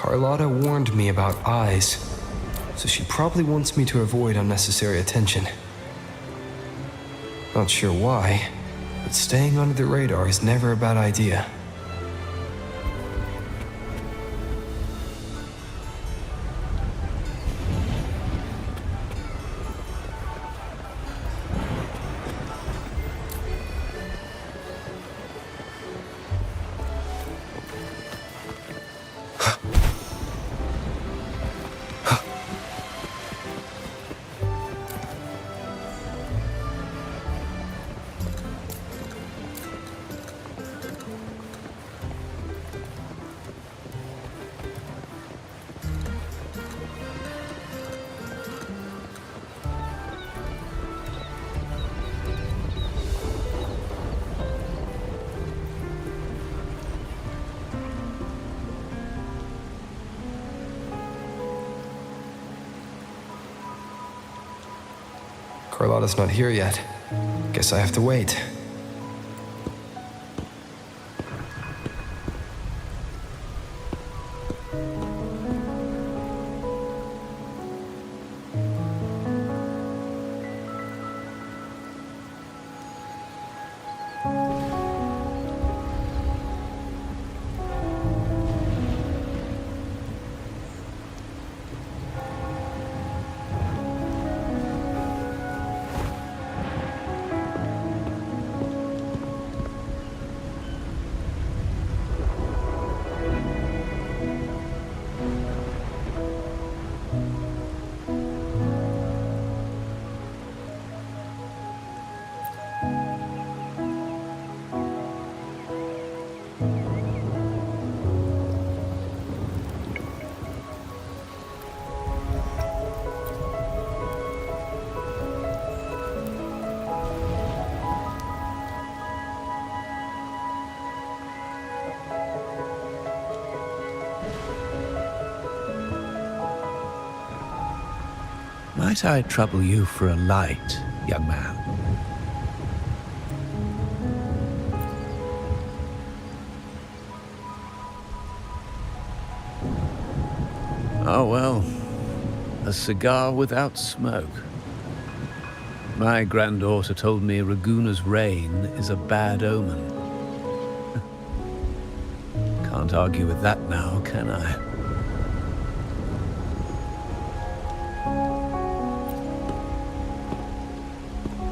Carlotta warned me about eyes, so she probably wants me to avoid unnecessary attention. Not sure why, but staying under the radar is never a bad idea. Carlotta's not here yet. Guess I have to wait. Might I trouble you for a light, young man? Oh, well, a cigar without smoke. My granddaughter told me Raguna's rain is a bad omen. Can't argue with that now, can I?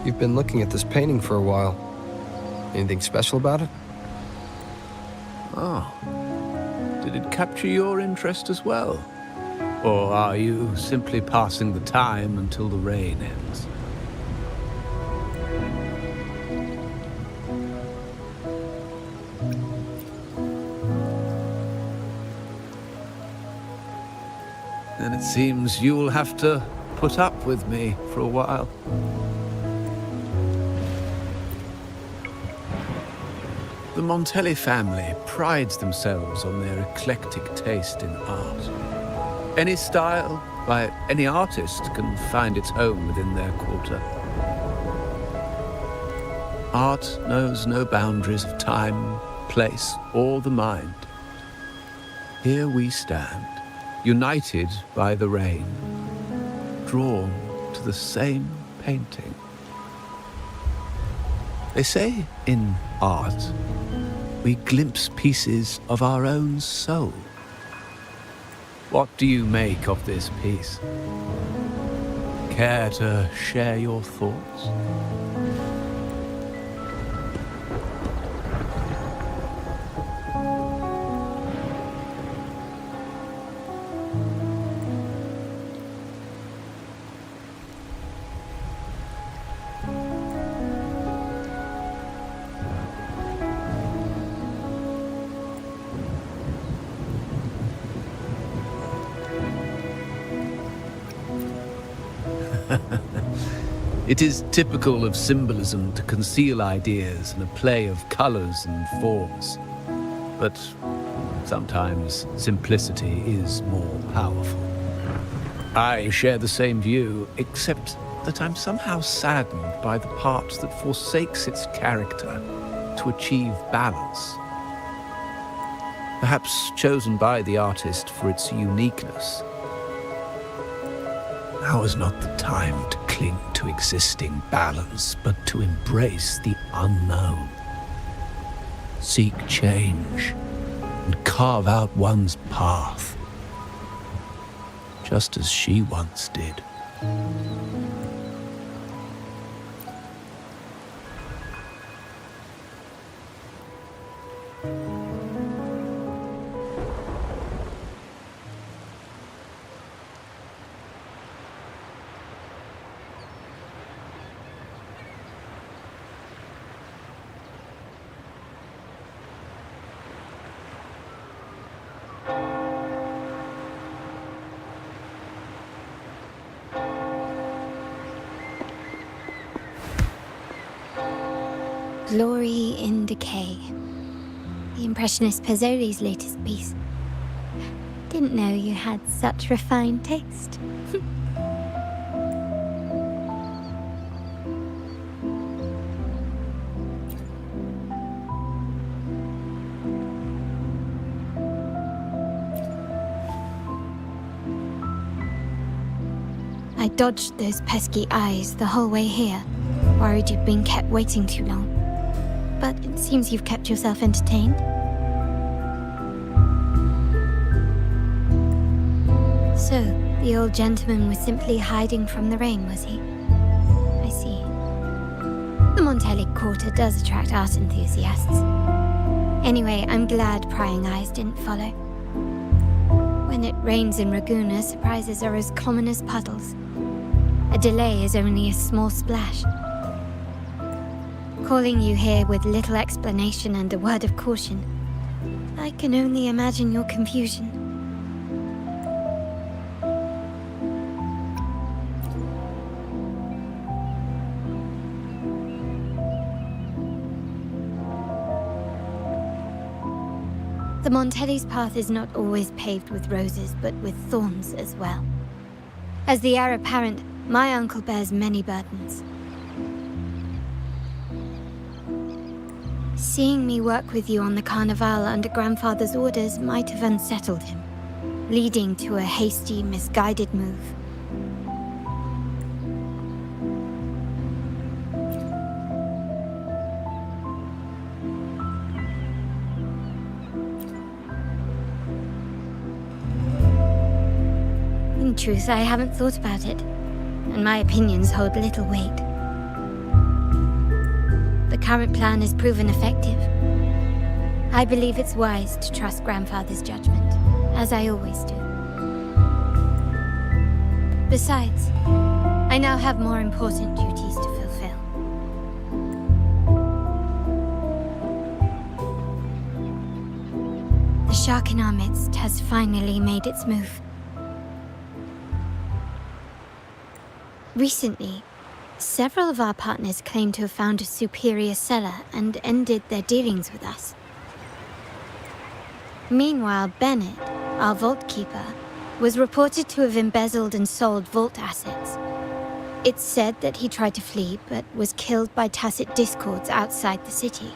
You've been looking at this painting for a while. Anything special about it? Oh. Did it capture your interest as well? Or are you simply passing the time until the rain ends? Then it seems you'll have to put up with me for a while. The Montelli family prides themselves on their eclectic taste in art. Any style, by any artist, can find its home within their quarter. Art knows no boundaries of time, place, or the mind. Here we stand, united by the rain, drawn to the same painting. They say in art, we glimpse pieces of our own soul. What do you make of this piece? Care to share your thoughts? It is typical of symbolism to conceal ideas in a play of colors and forms. But sometimes simplicity is more powerful. I share the same view, except that I'm somehow saddened by the part that forsakes its character to achieve balance. perhaps chosen by the artist for its uniqueness. Now is not the time to cling to existing balance, but to embrace the unknown. Seek change and carve out one's path, just as she once did. Glory in Decay. The Impressionist Pazzoli's latest piece. Didn't know you had such refined taste. I dodged those pesky eyes the whole way here, worried you'd been kept waiting too long. But it seems you've kept yourself entertained. So, the old gentleman was simply hiding from the rain, was he? I see. The Montelli Quarter does attract art enthusiasts. Anyway, I'm glad prying eyes didn't follow. When it rains in Ragusa, surprises are as common as puddles. A delay is only a small splash. Calling you here with little explanation and a word of caution, I can only imagine your confusion. The Montelli's path is not always paved with roses, but with thorns as well. As the heir apparent, my uncle bears many burdens. Seeing me work with you on the Carnival under grandfather's orders might have unsettled him, leading to a hasty, misguided move. In truth, I haven't thought about it, and my opinions hold little weight. The current plan has proven effective. I believe it's wise to trust grandfather's judgment, as I always do. Besides, I now have more important duties to fulfill. The shark in our midst has finally made its move. Recently, several of our partners claimed to have found a superior cellar and ended their dealings with us. Meanwhile, Bennett, our vault keeper, was reported to have embezzled and sold vault assets. It's said that he tried to flee, but was killed by tacit discords outside the city.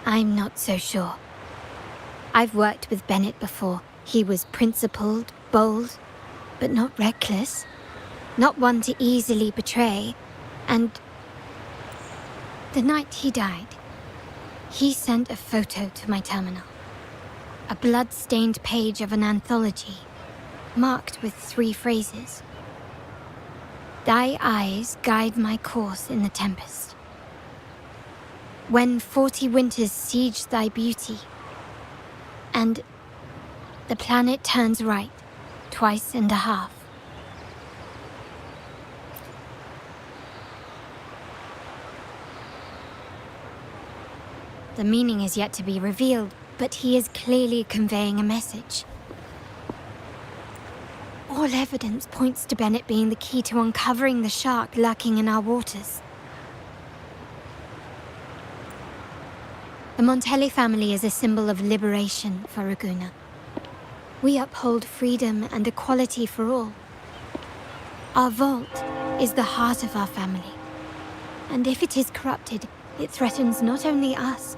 I'm not so sure. I've worked with Bennett before. He was principled, bold, but not reckless. Not one to easily betray. And the night he died, he sent a photo to my terminal. A blood-stained page of an anthology, marked with 3 phrases. Thy eyes guide my course in the tempest. When 40 winters siege thy beauty, and the planet turns right, 2.5 times. The meaning is yet to be revealed, but he is clearly conveying a message. All evidence points to Bennett being the key to uncovering the shark lurking in our waters. The Montelli family is a symbol of liberation for Ragusa. We uphold freedom and equality for all. Our vault is the heart of our family. And if it is corrupted, it threatens not only us,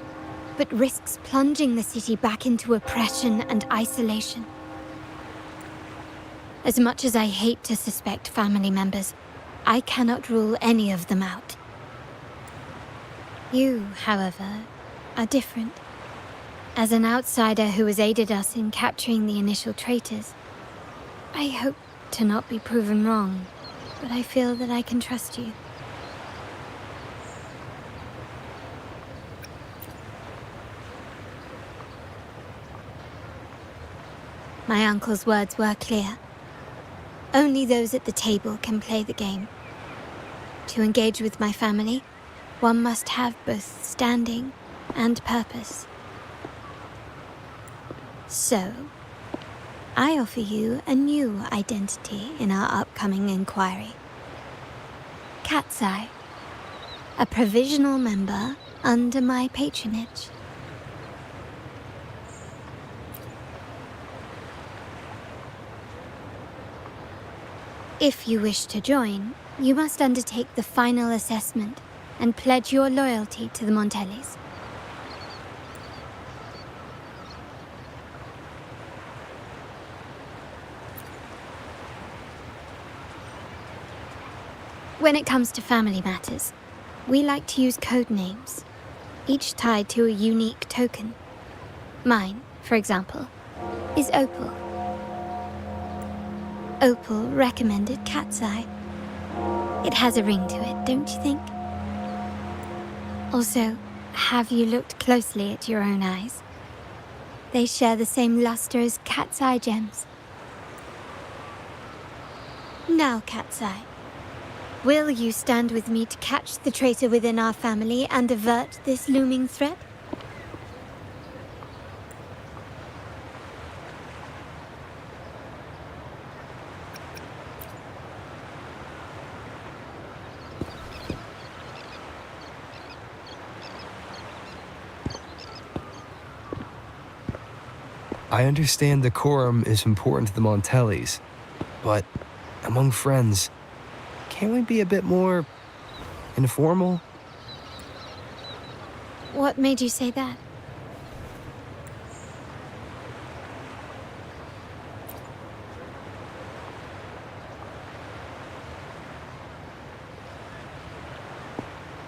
but risks plunging the city back into oppression and isolation. As much as I hate to suspect family members, I cannot rule any of them out. You, however, are different. As an outsider who has aided us in capturing the initial traitors, I hope to not be proven wrong, but I feel that I can trust you. My uncle's words were clear. Only those at the table can play the game. To engage with my family, one must have both standing and purpose. So, I offer you a new identity in our upcoming inquiry. Cat's Eye, a provisional member under my patronage. If you wish to join, you must undertake the final assessment and pledge your loyalty to the Montellis. When it comes to family matters, we like to use code names, each tied to a unique token. Mine, for example, is Opal. Opal recommended Cat's Eye. It has a ring to it, don't you think? Also, have you looked closely at your own eyes? They share the same luster as Cat's Eye gems. Now, Cat's Eye, will you stand with me to catch the traitor within our family and avert this looming threat? I understand decorum is important to the Montellis, but among friends, can't we be a bit more informal? What made you say that?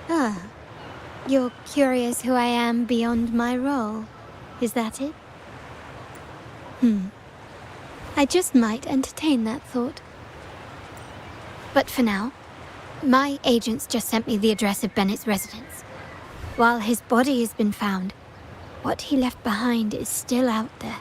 Ah, you're curious who I am beyond my role, is that it? I just might entertain that thought. But for now, my agents just sent me the address of Bennett's residence. While his body has been found, what he left behind is still out there.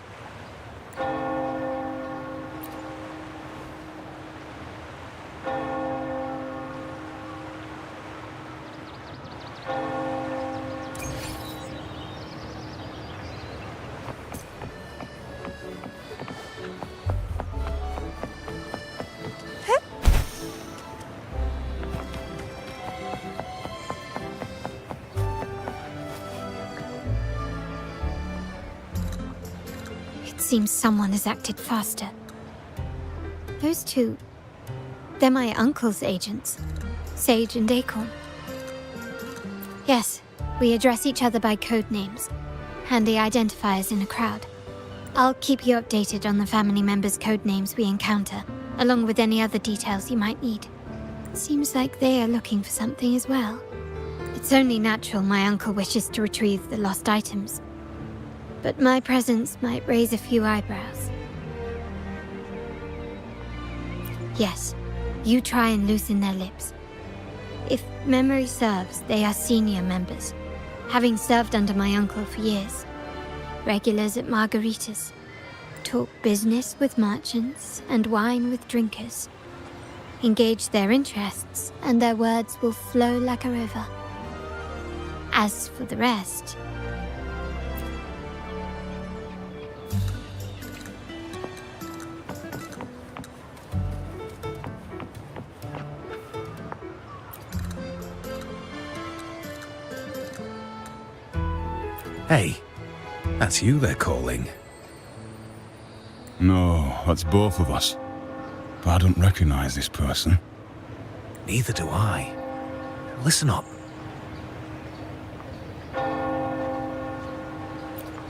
Seems someone has acted faster. Those two, they're my uncle's agents, Sage and Acorn. Yes, we address each other by code names, handy identifiers in a crowd. I'll keep you updated on the family members' code names we encounter, along with any other details you might need. Seems like they are looking for something as well. It's only natural my uncle wishes to retrieve the lost items. But my presence might raise a few eyebrows. Yes, you try and loosen their lips. If memory serves, they are senior members, having served under my uncle for years. Regulars at margaritas. Talk business with merchants and wine with drinkers. Engage their interests, and their words will flow like a river. As for the rest... Hey, that's you they're calling. No, that's both of us. but I don't recognize this person. Neither do I. Listen up.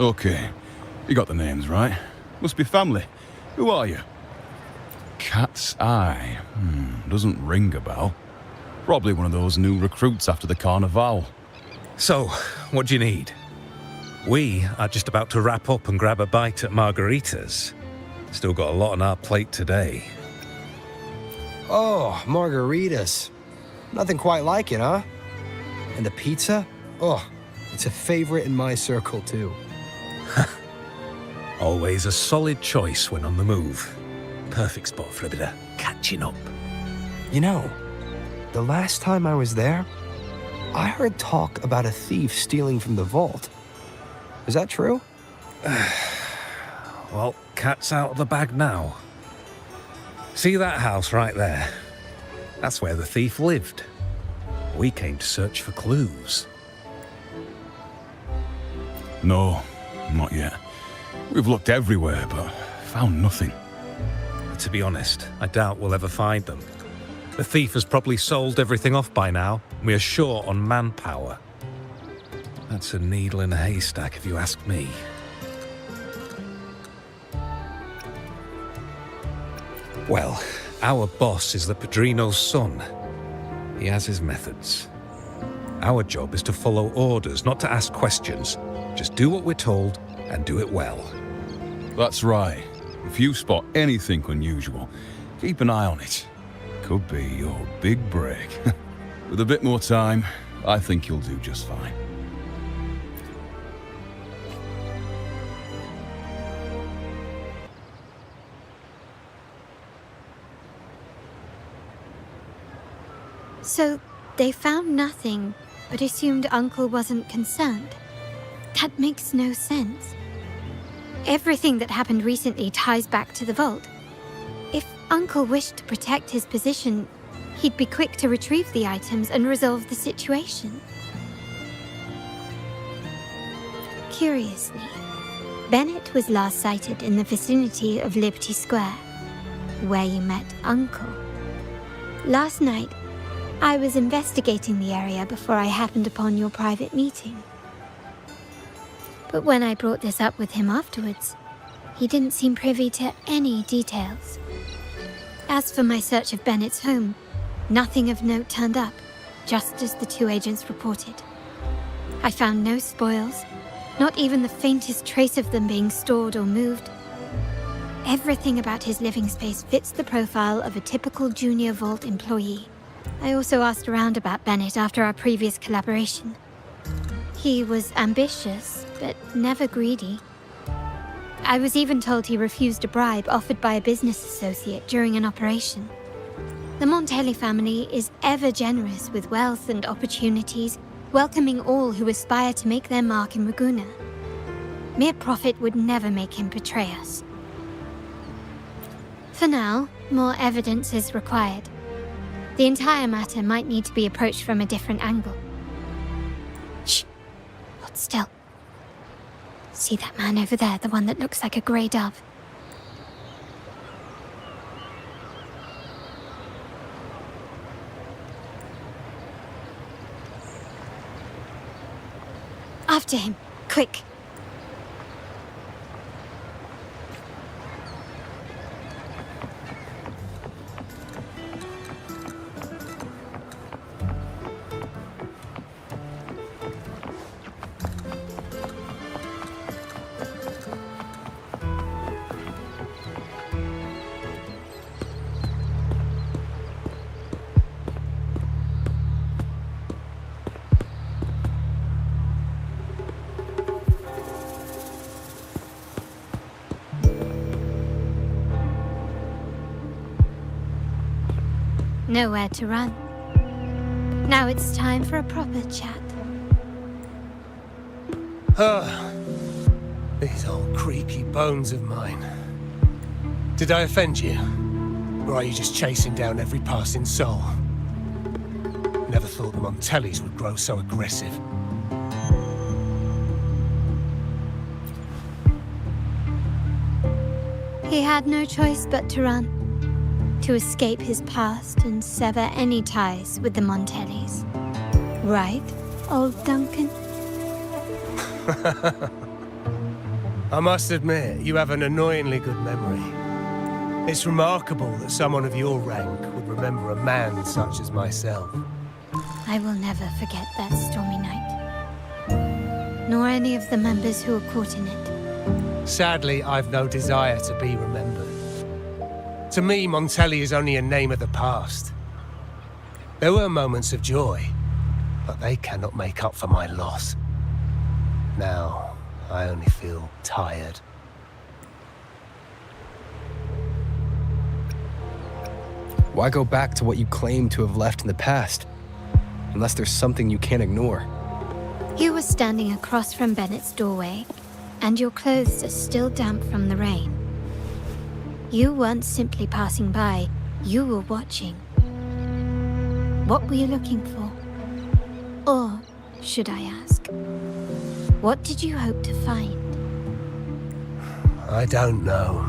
Okay, you got the names right. Must be family. Who are you? Cat's Eye. Doesn't ring a bell. Probably one of those new recruits after the Carnival. So, what do you need? We are just about to wrap up and grab a bite at Margarita's. Still got a lot on our plate today. Oh, margaritas. Nothing quite like it, huh? And the pizza? Oh, it's a favorite in my circle, too. Always a solid choice when on the move. Perfect spot for a bit of catching up. You know, the last time I was there, I heard talk about a thief stealing from the vault. Is that true? Well, cat's out of the bag now. See that house right there? That's where the thief lived. We came to search for clues. No, not yet. We've looked everywhere, but found nothing. To be honest, I doubt we'll ever find them. The thief has probably sold everything off by now. We are short on manpower. That's a needle in a haystack, if you ask me. Well, our boss is the Padrino's son. He has his methods. Our job is to follow orders, not to ask questions. Just do what we're told and do it well. That's right. If you spot anything unusual, keep an eye on it. Could be your big break. With a bit more time, I think you'll do just fine. So, they found nothing, but assumed Uncle wasn't concerned. That makes no sense. Everything that happened recently ties back to the vault. If Uncle wished to protect his position, he'd be quick to retrieve the items and resolve the situation. Curiously, Bennett was last sighted in the vicinity of Liberty Square, where you met Uncle. Last night, I was investigating the area before I happened upon your private meeting. But when I brought this up with him afterwards, he didn't seem privy to any details. As for my search of Bennett's home, nothing of note turned up, just as the two agents reported. I found no spoils, not even the faintest trace of them being stored or moved. Everything about his living space fits the profile of a typical junior vault employee. I also asked around about Bennett after our previous collaboration. He was ambitious, but never greedy. I was even told he refused a bribe offered by a business associate during an operation. The Montelli family is ever generous with wealth and opportunities, welcoming all who aspire to make their mark in Ragusa. Mere profit would never make him betray us. For now, more evidence is required. The entire matter might need to be approached from a different angle. Shh! Hold still. See that man over there, the one that looks like a grey dove? After him, quick! Nowhere to run. Now it's time for a proper chat. These old creaky bones of mine. Did I offend you? Or are you just chasing down every passing soul? Never thought the Montellis would grow so aggressive. He had no choice but to run. to escape his past and sever any ties with the Montellis. Right, old Duncan? I must admit, you have an annoyingly good memory. It's remarkable that someone of your rank would remember a man such as myself. I will never forget that stormy night. Nor any of the members who were caught in it. Sadly, I've no desire to be remembered. To me, Montelli is only a name of the past. There were moments of joy, but they cannot make up for my loss. Now, I only feel tired. Why go back to what you claim to have left in the past? Unless there's something you can't ignore. You were standing across from Bennett's doorway, and your clothes are still damp from the rain. You weren't simply passing by, you were watching. What were you looking for? Or, should I ask, what did you hope to find? I don't know.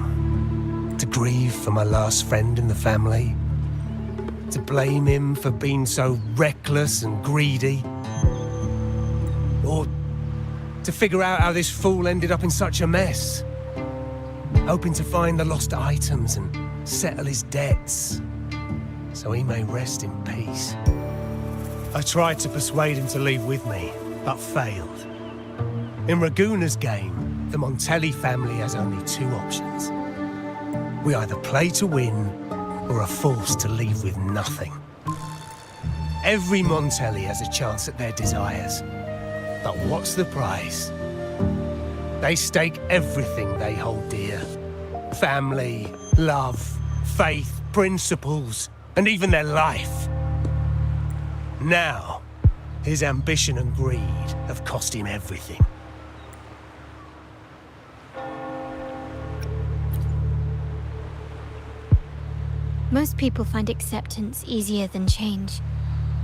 To grieve for my last friend in the family? To blame him for being so reckless and greedy? Or to figure out how this fool ended up in such a mess? Hoping to find the lost items and settle his debts, so he may rest in peace. I tried to persuade him to leave with me, but failed. In Raguna's game, the Montelli family has only two options. We either play to win, or are forced to leave with nothing. Every Montelli has a chance at their desires. But what's the price? They stake everything they hold dear. Family, love, faith, principles, and even their life. Now, his ambition and greed have cost him everything. Most people find acceptance easier than change,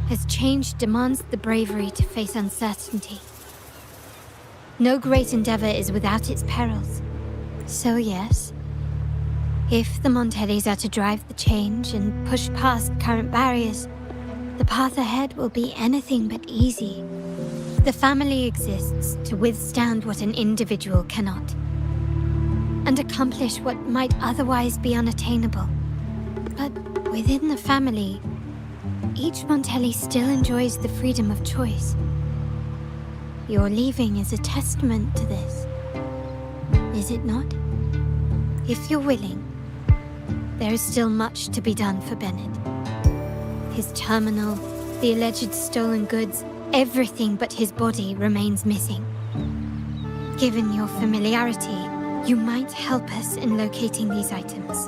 as change demands the bravery to face uncertainty. No great endeavor is without its perils. So yes, if the Montellis are to drive the change and push past current barriers, the path ahead will be anything but easy. The family exists to withstand what an individual cannot, and accomplish what might otherwise be unattainable. But within the family, each Montelli still enjoys the freedom of choice. Your leaving is a testament to this, is it not? If you're willing, there is still much to be done for Bennett. His terminal, the alleged stolen goods, everything but his body remains missing. Given your familiarity, you might help us in locating these items.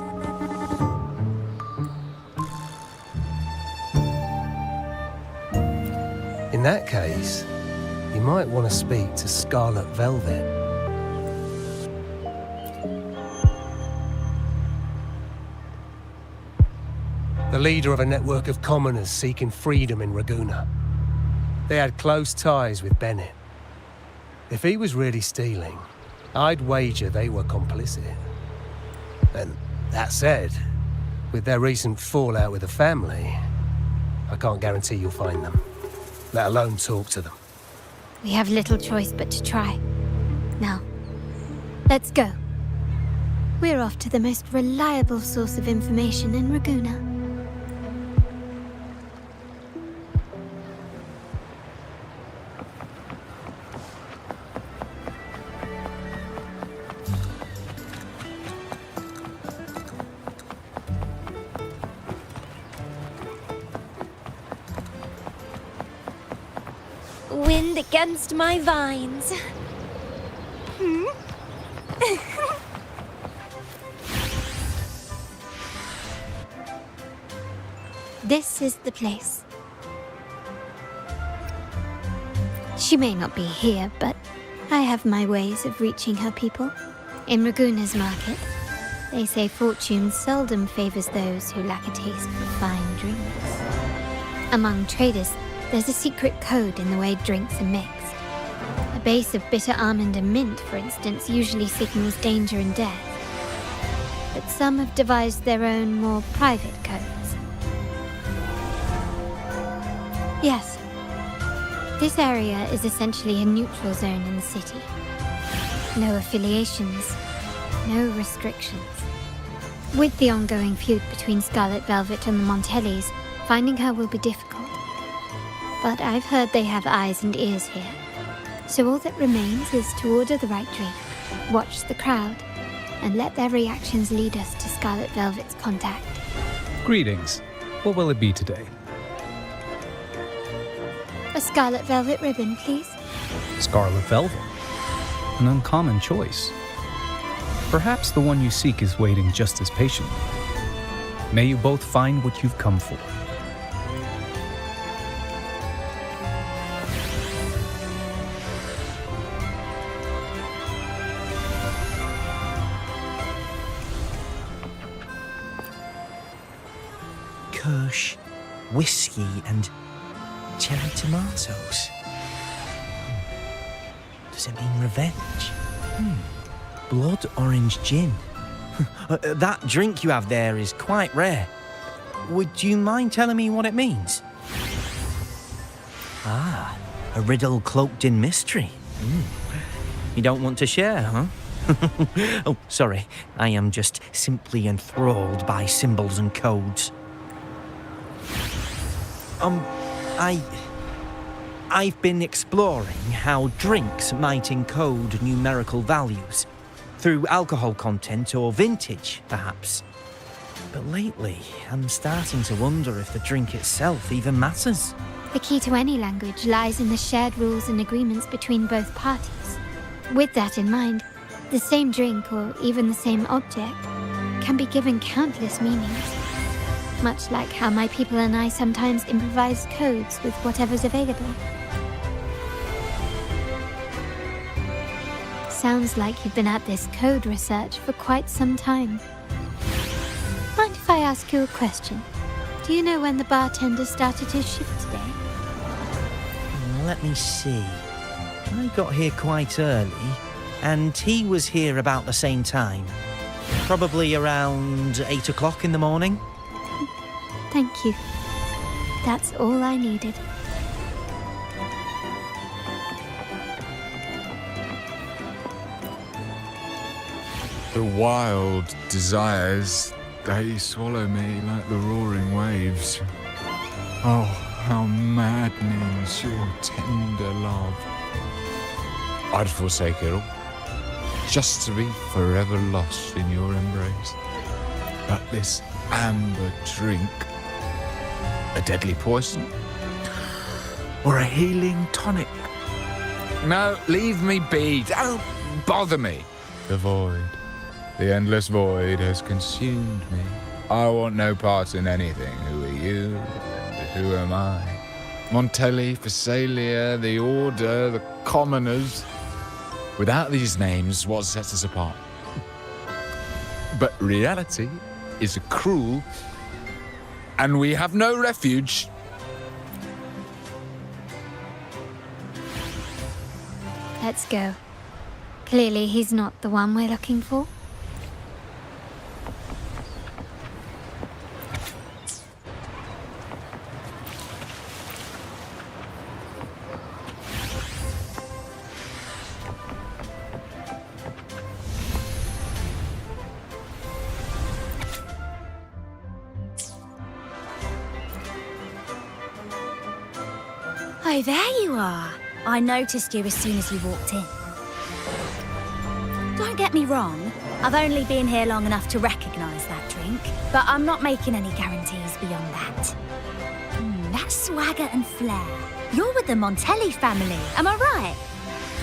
In that case, you might want to speak to Scarlet Velvet. The leader of a network of commoners seeking freedom in Raguna. They had close ties with Bennett. If he was really stealing, I'd wager they were complicit. And that said, with their recent fallout with the family, I can't guarantee you'll find them, let alone talk to them. We have little choice but to try. Now, let's go. We're off to the most reliable source of information in Raguna. Wind against my vines. This is the place. She may not be here, but I have my ways of reaching her people. In Raguna's market, they say fortune seldom favors those who lack a taste for fine drinks. Among traders, there's a secret code in the way drinks are mixed. A base of bitter almond and mint, for instance, usually signals danger and death. but some have devised their own more private codes. Yes. This area is essentially a neutral zone in the city. No affiliations, no restrictions. With the ongoing feud between Scarlet Velvet and the Montellis, finding her will be difficult. But I've heard they have eyes and ears here. So all that remains is to order the right drink, watch the crowd, and let their reactions lead us to Scarlet Velvet's contact. Greetings. What will it be today? A Scarlet Velvet ribbon, please. Scarlet Velvet. An uncommon choice. Perhaps the one you seek is waiting just as patiently. May you both find what you've come for. Kirsch, whiskey, and cherry tomatoes. Does it mean revenge? Blood orange gin. That drink you have there is quite rare. Would you mind telling me what it means? Ah, a riddle cloaked in mystery. You don't want to share, huh? Oh, sorry. I am just simply enthralled by symbols and codes. I've been exploring how drinks might encode numerical values through alcohol content or vintage, perhaps. But lately, I'm starting to wonder if the drink itself even matters. The key to any language lies in the shared rules and agreements between both parties. With that in mind, the same drink or even the same object can be given countless meanings. Much like how my people and I sometimes improvise codes with whatever's available. Sounds like you've been at this code research for quite some time. Mind if I ask you a question? Do you know when the bartender started his shift today? Let me see. I got here quite early, and he was here about the same time. Probably around 8 o'clock in the morning. Thank you. That's all I needed. The wild desires, they swallow me like the roaring waves. Oh, how maddening's your tender love. I'd forsake it all, just to be forever lost in your embrace. But this amber drink, a deadly poison, or a healing tonic? No, leave me be, don't bother me. The void. The endless void has consumed me. I want no part in anything. Who are you? And who am I? Montelli, Phasalia, the Order, the Commoners. Without these names, what sets us apart? But reality is cruel, and we have no refuge. Let's go. Clearly he's not the one we're looking for. Oh, there you are. I noticed you as soon as you walked in. Don't get me wrong, I've only been here long enough to recognise that drink, but I'm not making any guarantees beyond that. That swagger and flair. You're with the Montelli family, am I right?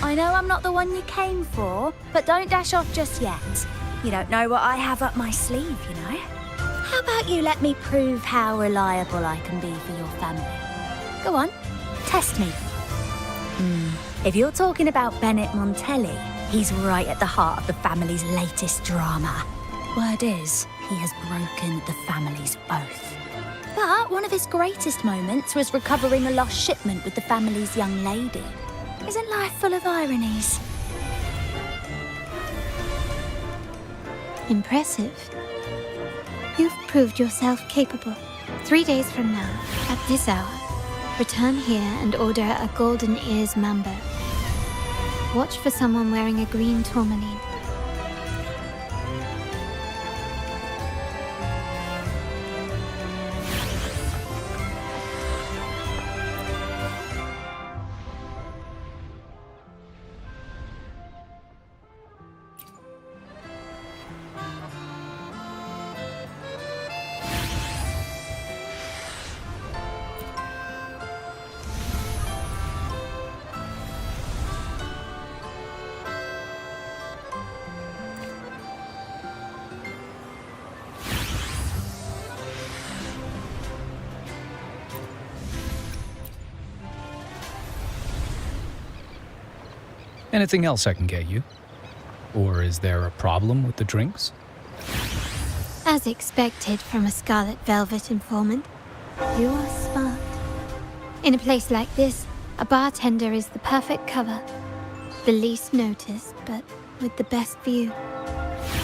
I know I'm not the one you came for, but don't dash off just yet. You don't know what I have up my sleeve, you know? How about you let me prove how reliable I can be for your family? Go on, test me. If you're talking about Bennett Montelli, he's right at the heart of the family's latest drama. Word is, he has broken the family's oath. But one of his greatest moments was recovering a lost shipment with the family's young lady. Isn't life full of ironies? Impressive. proved yourself capable. 3 days from now, at this hour, return here and order a golden ears mambo. Watch for someone wearing a green tourmaline. Anything else I can get you? Or is there a problem with the drinks? As expected from a Scarlet Velvet informant, you are smart. In a place like this, a bartender is the perfect cover. The least noticed, but with the best view.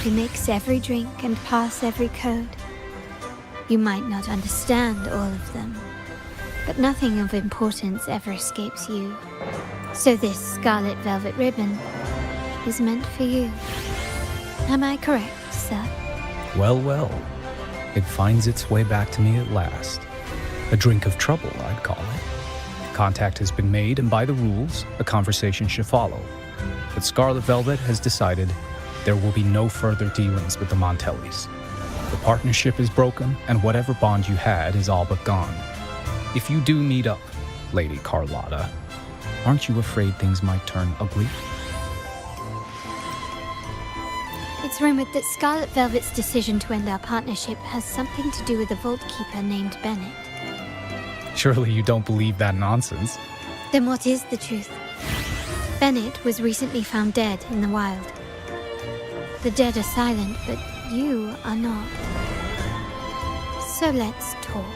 You mix every drink and pass every code. You might not understand all of them, but nothing of importance ever escapes you. So this Scarlet Velvet ribbon is meant for you. Am I correct, sir? Well, well. It finds its way back to me at last. A drink of trouble, I'd call it. Contact has been made, and by the rules, a conversation should follow. But Scarlet Velvet has decided there will be no further dealings with the Montellis. The partnership is broken, and whatever bond you had is all but gone. If you do meet up, Lady Carlotta, aren't you afraid things might turn ugly? It's rumored that Scarlet Velvet's decision to end our partnership has something to do with a vault keeper named Bennett. Surely you don't believe that nonsense. Then what is the truth? Bennett was recently found dead in the wild. The dead are silent, but you are not. So let's talk.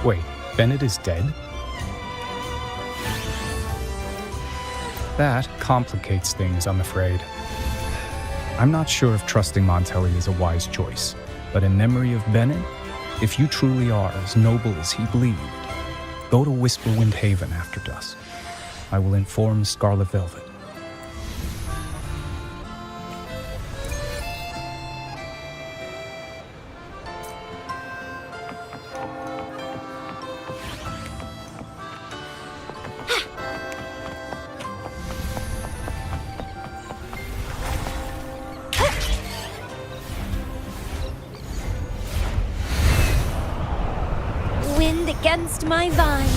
Wait, Bennett is dead? That complicates things, I'm afraid. I'm not sure if trusting Montelli is a wise choice, but in memory of Bennett, if you truly are as noble as he believed, go to Whisperwind Haven after dusk. I will inform Scarlet Velvet. Wind against my vines.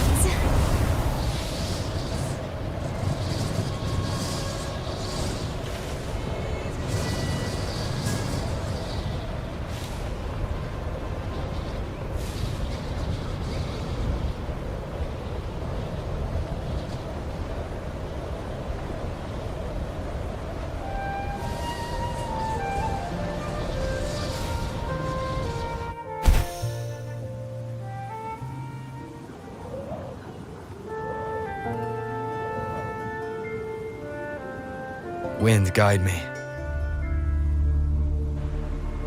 Wind, guide me.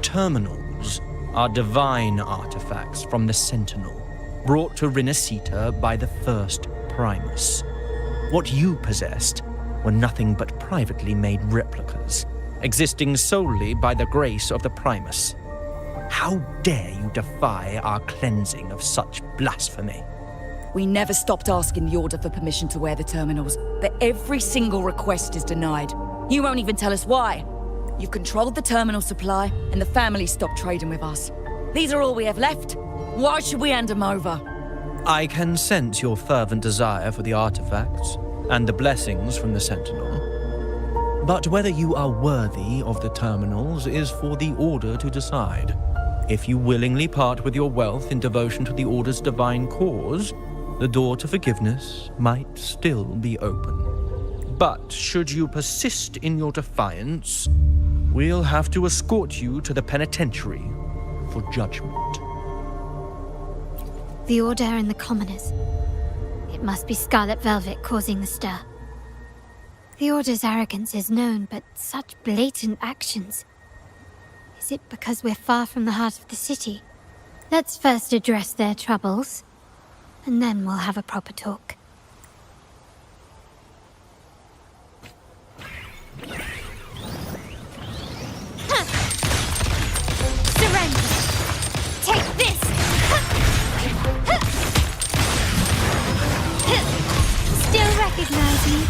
Terminals are divine artifacts from the Sentinel, brought to Rinascita by the first Primus. What you possessed were nothing but privately made replicas, existing solely by the grace of the Primus. How dare you defy our cleansing of such blasphemy? We never stopped asking the Order for permission to wear the terminals, but every single request is denied. You won't even tell us why. You've controlled the terminal supply, and the family stopped trading with us. These are all we have left. Why should we hand them over? I can sense your fervent desire for the artifacts and the blessings from the Sentinel. But whether you are worthy of the terminals is for the Order to decide. If you willingly part with your wealth in devotion to the Order's divine cause, the door to forgiveness might still be open. But should you persist in your defiance, we'll have to escort you to the penitentiary for judgment. The Order and the Commoners. It must be Scarlet Velvet causing the stir. The Order's arrogance is known, but such blatant actions. Is is it because we're far from the heart of the city? Let's first address their troubles, and then we'll have a proper talk. Surrender! Take this! Still recognize me?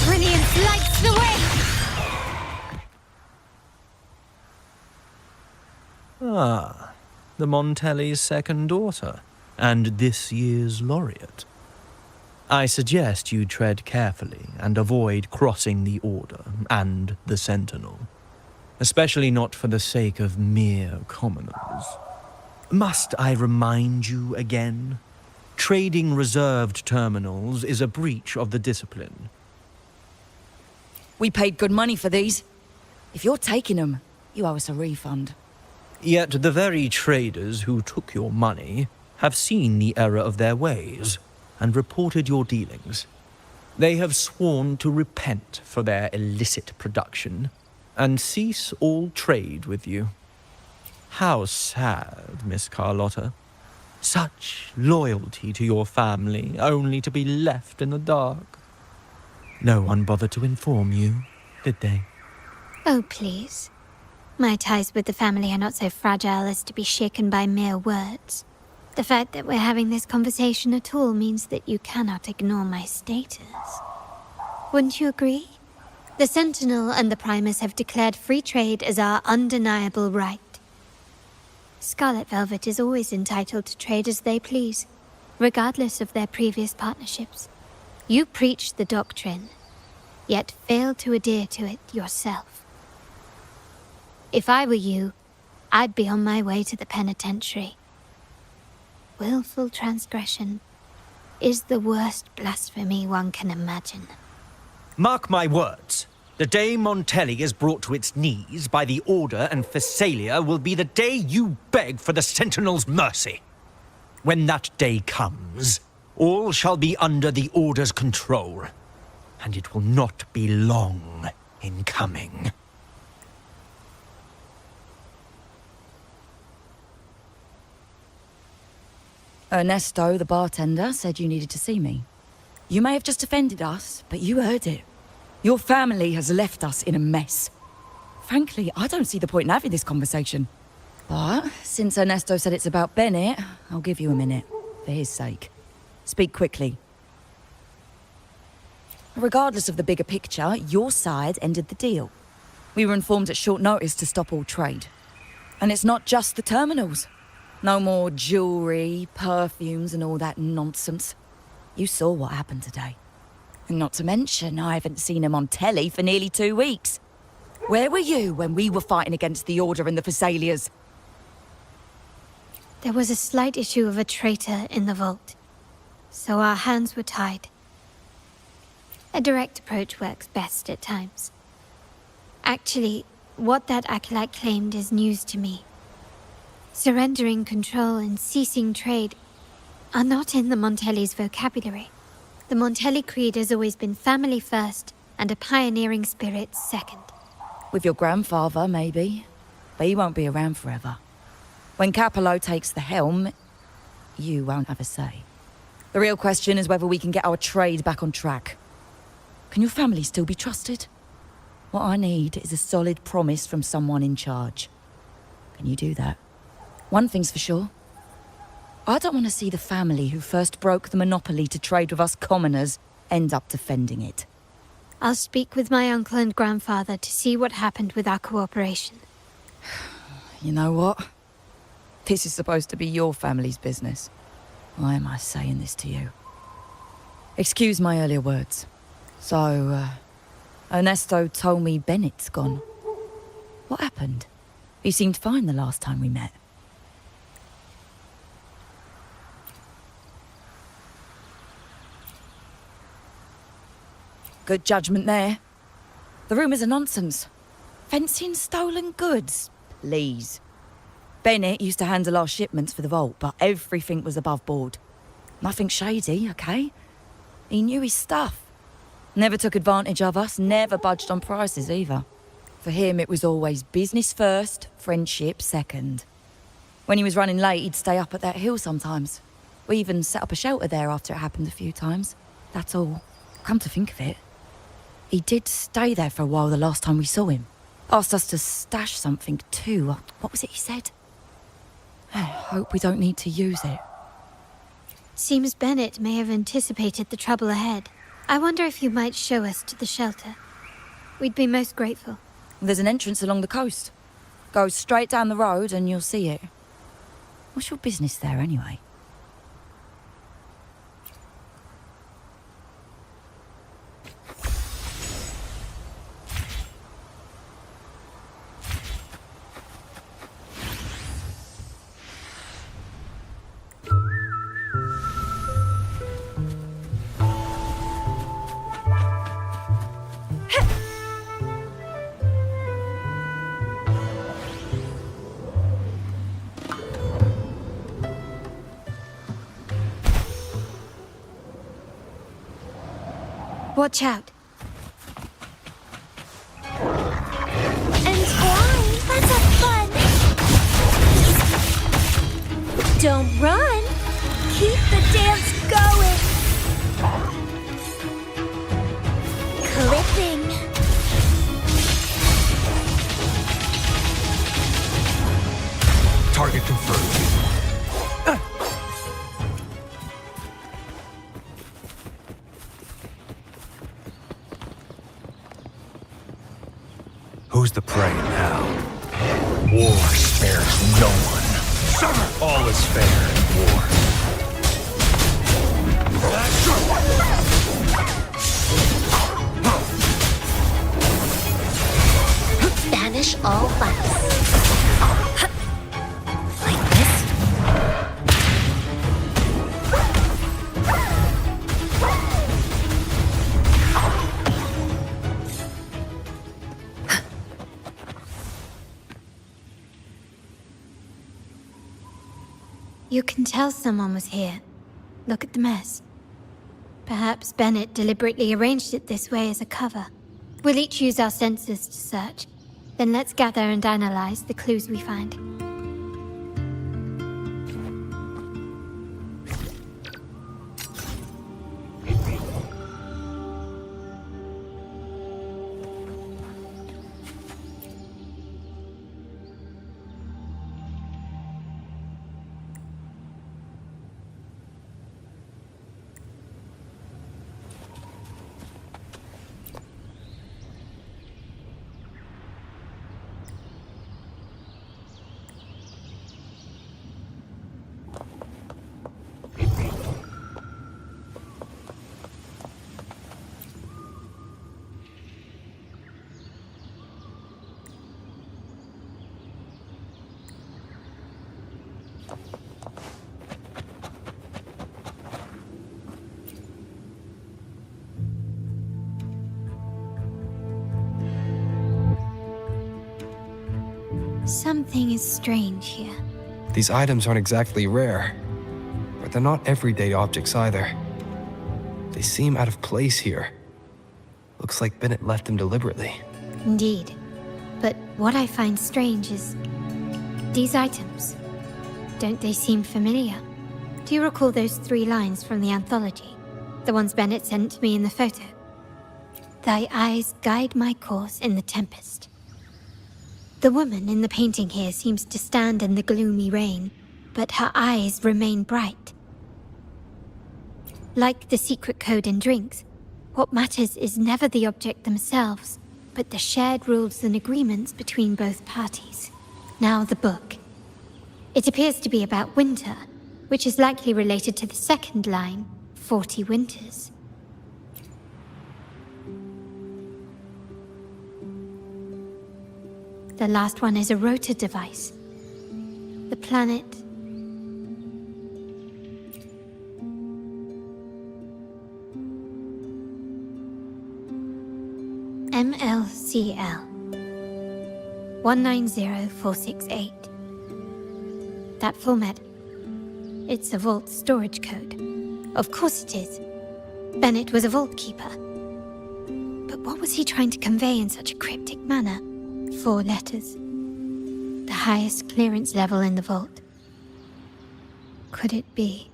Brilliance lights the way! Ah, the Montelli's second daughter, and this year's laureate. I suggest you tread carefully and avoid crossing the Order and the Sentinel, especially not for the sake of mere commoners. Must I remind you again? Trading reserved terminals is a breach of the discipline. We paid good money for these. If you're taking them, you owe us a refund. Yet the very traders who took your money have seen the error of their ways and reported your dealings. They have sworn to repent for their illicit production and cease all trade with you. How sad, Miss Carlotta. Such loyalty to your family, only to be left in the dark. No one bothered to inform you, did they? Oh, please. My ties with the family are not so fragile as to be shaken by mere words. The fact that we're having this conversation at all means that you cannot ignore my status. Wouldn't you agree? The Sentinel and the Primus have declared free trade as our undeniable right. Scarlet Velvet is always entitled to trade as they please, regardless of their previous partnerships. You preach the doctrine, yet fail to adhere to it yourself. If I were you, I'd be on my way to the penitentiary. Willful transgression is the worst blasphemy one can imagine. Mark my words. The day Montelli is brought to its knees by the Order and Phasalia will be the day you beg for the Sentinel's mercy. When that day comes, all shall be under the Order's control, and it will not be long in coming. Ernesto, the bartender, said you needed to see me. You may have just offended us, but you heard it. Your family has left us in a mess. Frankly, I don't see the point in having this conversation. But since Ernesto said it's about Bennett, I'll give you a minute, for his sake. Speak quickly. Regardless of the bigger picture, your side ended the deal. We were informed at short notice to stop all trade. And it's not just the terminals. No more jewelry, perfumes, and all that nonsense. You saw what happened today. And not to mention, I haven't seen him on telly for nearly 2 weeks. Where were you when we were fighting against the Order and the Phasalias? There was a slight issue of a traitor in the vault, so our hands were tied. A direct approach works best at times. Actually, what that acolyte claimed is news to me. Surrendering control and ceasing trade are not in the Montelli's vocabulary. The Montelli creed has always been family first and a pioneering spirit second. With your grandfather, maybe. But he won't be around forever. When Capello takes the helm, you won't have a say. The real question is whether we can get our trade back on track. Can your family still be trusted? What I need is a solid promise from someone in charge. Can you do that? One thing's for sure. I don't want to see the family who first broke the monopoly to trade with us commoners end up defending it. I'll speak with my uncle and grandfather to see what happened with our cooperation. You know what? This is supposed to be your family's business. Why am I saying this to you? Excuse my earlier words. So, Ernesto told me Bennett's gone. What happened? He seemed fine the last time we met. Good judgment there. The rumours are nonsense. Fencing stolen goods, please. Bennett used to handle our shipments for the vault, but everything was above board. Nothing shady, okay? He knew his stuff. Never took advantage of us, never budged on prices either. For him, it was always business first, friendship second. When he was running late, he'd stay up at that hill sometimes. We even set up a shelter there after it happened a few times. That's all. Come to think of it, he did stay there for a while the last time we saw him. Asked us to stash something too. What was it he said? Hope we don't need to use it. Seems Bennett may have anticipated the trouble ahead. I wonder if you might show us to the shelter. We'd be most grateful. There's an entrance along the coast. Go straight down the road and you'll see it. What's your business there anyway? Watch out. And flying, that's a fun. Don't run. Keep the dance going. Clipping. Target confirmed. Who's the prey now? War spares no one. All is fair in war. Banish all vice. Like this? You can tell someone was here. Look at the mess. Perhaps Bennett deliberately arranged it this way as a cover. We'll each use our senses to search. Then let's gather and analyze the clues we find. Something is strange here. These items aren't exactly rare, but they're not everyday objects either. They seem out of place here. Looks like Bennett left them deliberately. Indeed. But what I find strange is these items. Don't they seem familiar? Do you recall those 3 lines from the anthology? The ones Bennett sent me in the photo? Thy eyes guide my course in the tempest. The woman in the painting here seems to stand in the gloomy rain, but her eyes remain bright. Like the secret code in drinks, what matters is never the object themselves, but the shared rules and agreements between both parties. Now the book. It appears to be about winter, which is likely related to the second line, 40 winters. The last one is a rotor device. The planet... MLCL 190468. That format. It's a vault storage code. Of course it is. Bennett was a vault keeper. What was he trying to convey in such a cryptic manner? 4 letters. The highest clearance level in the vault. Could it be?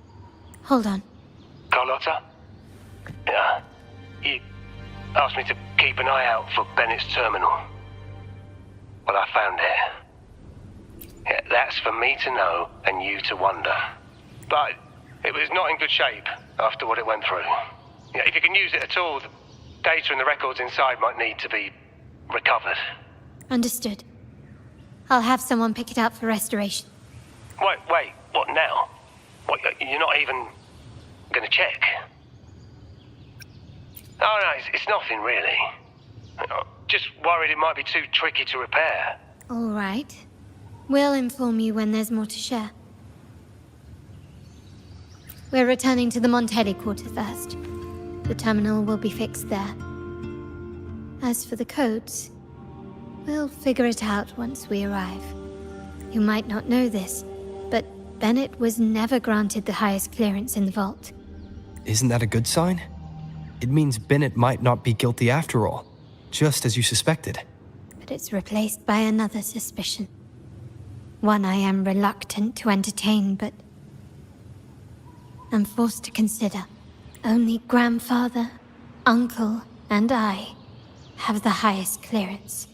Hold on. Carlotta? Yeah. You asked me to keep an eye out for Bennett's terminal. Well, I found it. Yeah, that's for me to know and you to wonder. But it was not in good shape after what it went through. Yeah, if you can use it at all, the data and the records inside might need to be recovered. Understood. I'll have someone pick it up for restoration. Wait, what now? What, you're not even gonna check? Oh no, it's nothing really. Just worried it might be too tricky to repair. All right. We'll inform you when there's more to share. We're returning to the Montelli quarter first. The terminal will be fixed there. As for the codes, we'll figure it out once we arrive. You might not know this, but Bennett was never granted the highest clearance in the vault. Isn't that a good sign? It means Bennett might not be guilty after all, just as you suspected. But it's replaced by another suspicion. One I am reluctant to entertain, but I'm forced to consider. Only grandfather, uncle, and I have the highest clearance.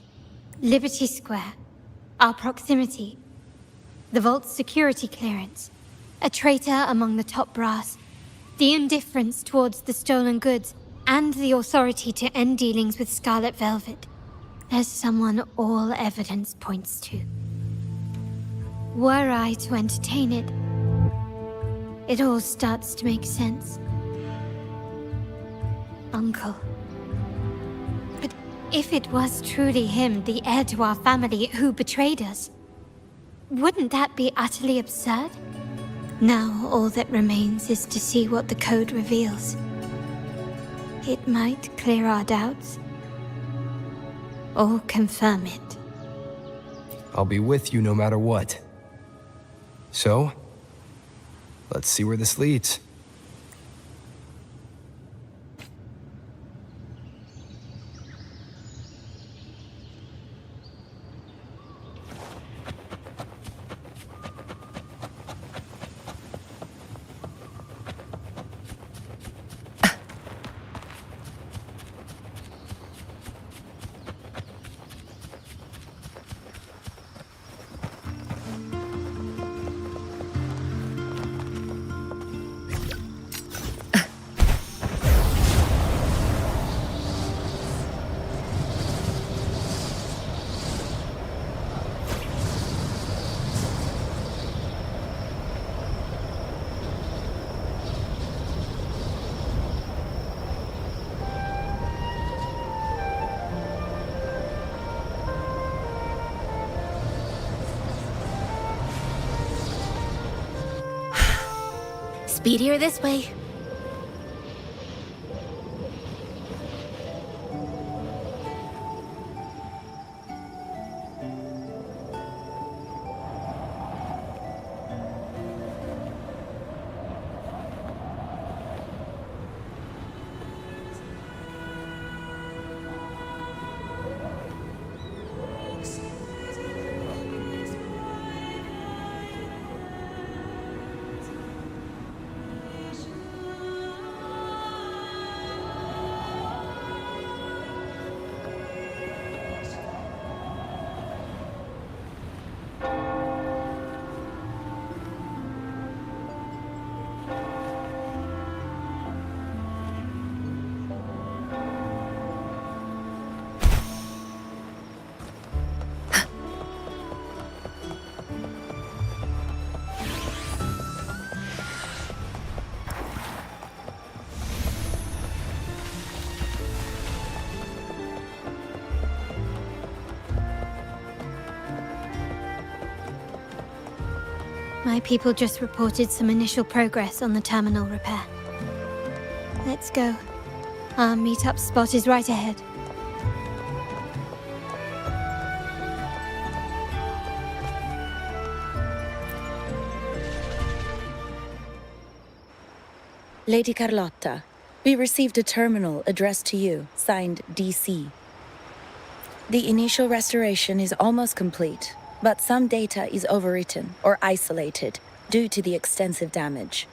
Liberty Square, our proximity, the vault's security clearance, a traitor among the top brass, the indifference towards the stolen goods, and the authority to end dealings with Scarlet Velvet. There's someone all evidence points to. Were I to entertain it, it all starts to make sense. Uncle. But if it was truly him, the heir to our family, who betrayed us, wouldn't that be utterly absurd? Now all that remains is to see what the code reveals. It might clear our doubts, or confirm it. I'll be with you no matter what. So, let's see where this leads. Speedier this way. My people just reported some initial progress on the terminal repair. Let's go. Our meet-up spot is right ahead. Lady Carlotta, We received a terminal addressed to you, signed DC. The initial restoration is almost complete, but some data is overwritten or isolated due to the extensive damage.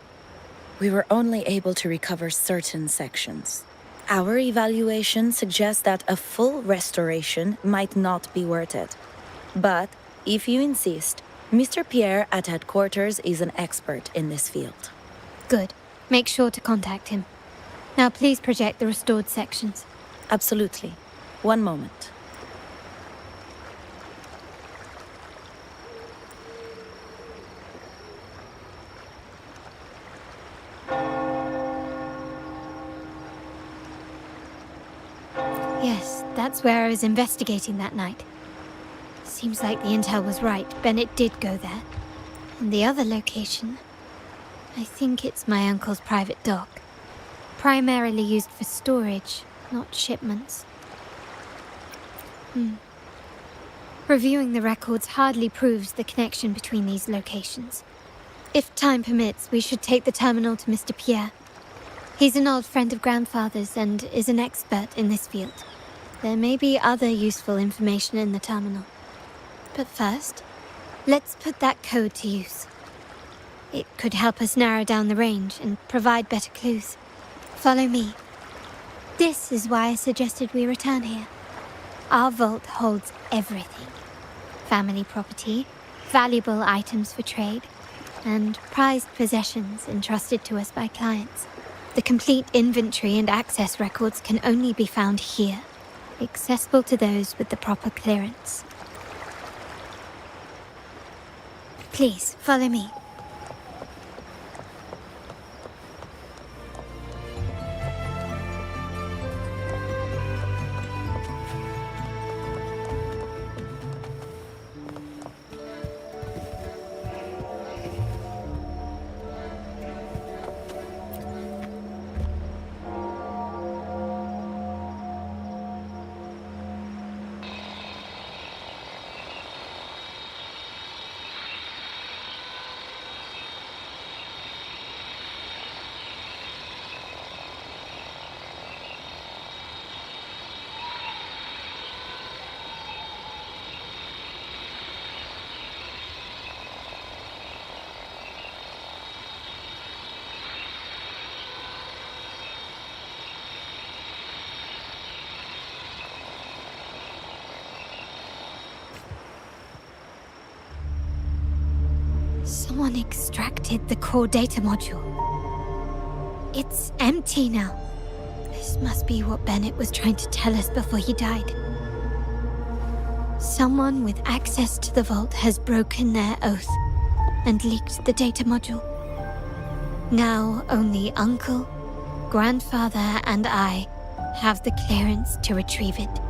We were only able to recover certain sections. Our evaluation suggests that a full restoration might not be worth it. But, if you insist, Mr. Pierre at headquarters is an expert in this field. Good. Make sure to contact him. Now please project the restored sections. Absolutely. One moment. Yes, that's where I was investigating that night. Seems like the intel was right. Bennett did go there. And the other location, I think it's my uncle's private dock. Primarily used for storage, not shipments. Reviewing the records hardly proves the connection between these locations. If time permits, we should take the terminal to Mr. Pierre. He's an old friend of Grandfather's and is an expert in this field. There may be other useful information in the terminal. But first, let's put that code to use. It could help us narrow down the range and provide better clues. Follow me. This is why I suggested we return here. Our vault holds everything. Family property, valuable items for trade, and prized possessions entrusted to us by clients. The complete inventory and access records can only be found here, accessible to those with the proper clearance. Please, follow me. Someone extracted the core data module. It's empty now. This must be what Bennett was trying to tell us before he died. Someone with access to the vault has broken their oath and leaked the data module. Now only Uncle, Grandfather, and I have the clearance to retrieve it.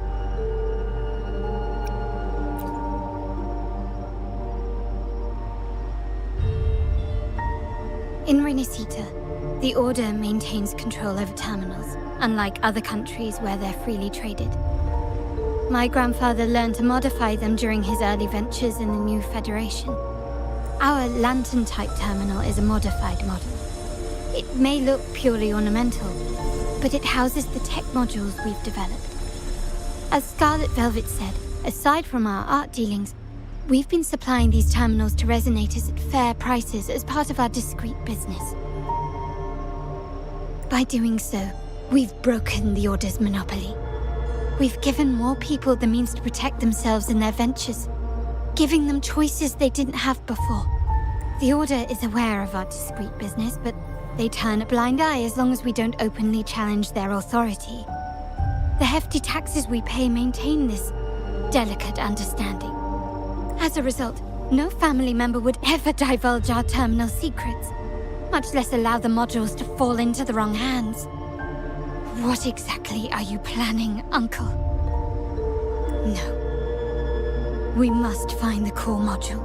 In Renisita, the Order maintains control over terminals, unlike other countries where they're freely traded. My grandfather learned to modify them during his early ventures in the new Federation. Our lantern-type terminal is a modified model. It may look purely ornamental, but it houses the tech modules we've developed. As Scarlet Velvet said, aside from our art dealings, we've been supplying these terminals to resonators at fair prices as part of our discreet business. By doing so, we've broken the Order's monopoly. We've given more people the means to protect themselves in their ventures, giving them choices they didn't have before. The Order is aware of our discreet business, but they turn a blind eye as long as we don't openly challenge their authority. The hefty taxes we pay maintain this delicate understanding. As a result, no family member would ever divulge our terminal secrets, much less allow the modules to fall into the wrong hands. What exactly are you planning, Uncle? No. We must find the core module.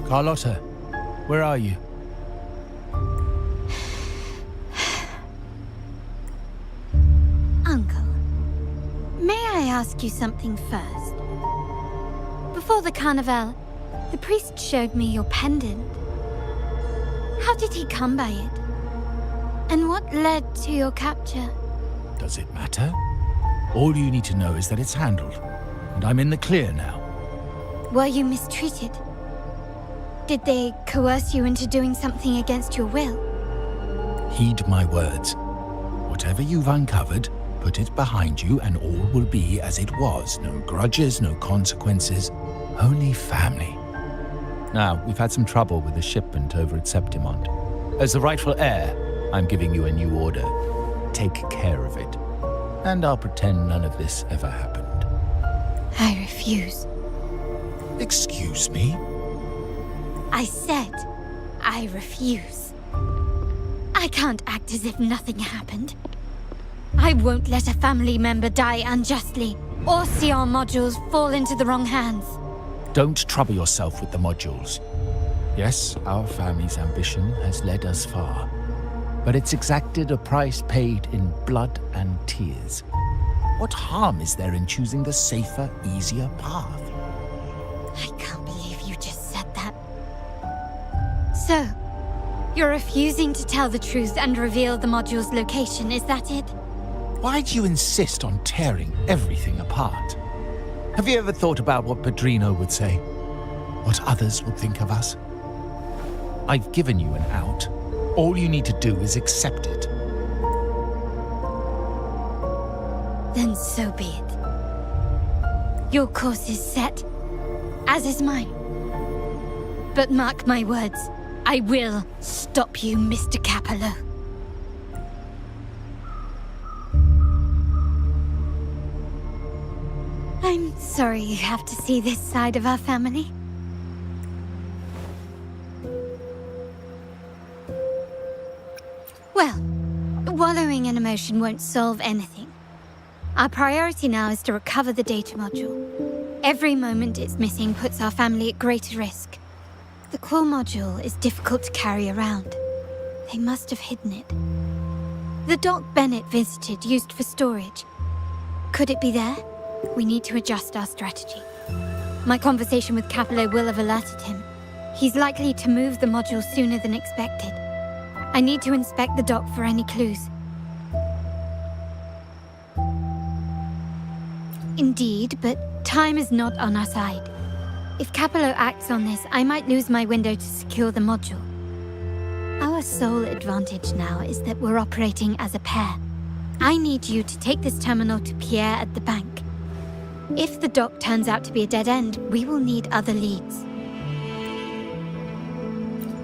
Carlotta, where are you? Uncle, may I ask you something first? Before the carnival, The priest showed me your pendant. How did he come by it? And what led to your capture? Does it matter? All you need to know is that it's handled, and I'm in the clear now. Were you mistreated? Did they coerce you into doing something against your will? Heed my words. Whatever you've uncovered, put it behind you and all will be as it was. No grudges, no consequences, only family. Now, we've had some trouble with the shipment over at Septimont. As the rightful heir, I'm giving you a new order. Take care of it. And I'll pretend none of this ever happened. I refuse. Excuse me? I said I refuse. I can't act as if nothing happened. I won't let a family member die unjustly, or see our modules fall into the wrong hands. Don't trouble yourself with the modules. Yes, our family's ambition has led us far, but it's exacted a price paid in blood and tears. What harm is there in choosing the safer, easier path? I can't believe you just said that. So, you're refusing to tell the truth and reveal the module's location, is that it? Why do you insist on tearing everything apart? Have you ever thought about what Padrino would say? What others would think of us? I've given you an out. All you need to do is accept it. Then so be it. Your course is set, as is mine. But mark my words, I will stop you, Mr. Capello. I'm sorry you have to see this side of our family. Well, wallowing in emotion won't solve anything. Our priority now is to recover the data module. Every moment it's missing puts our family at greater risk. The core module is difficult to carry around. They must have hidden it. The dock Bennett visited used for storage. Could it be there? We need to adjust our strategy. My conversation with Capello will have alerted him. He's likely to move the module sooner than expected. I need to inspect the dock for any clues. Indeed, but time is not on our side. If Capello acts on this, I might lose my window to secure the module. Our sole advantage now is that we're operating as a pair. I need you to take this terminal to Pierre at the bank. If the dock turns out to be a dead end, we will need other leads.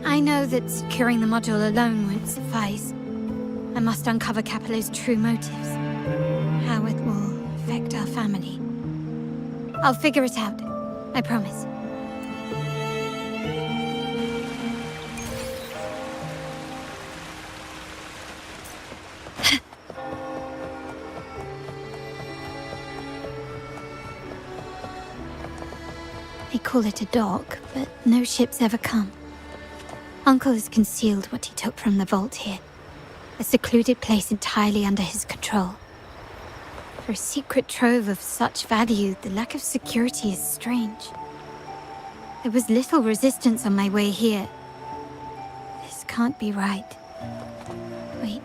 I know that securing the module alone won't suffice. I must uncover Capello's true motives. How it will affect our family. I'll figure it out. I promise. They call it a dock, but no ships ever come. Uncle has concealed what he took from the vault here. A secluded place entirely under his control. For a secret trove of such value, the lack of security is strange. There was little resistance on my way here. This can't be right. Wait.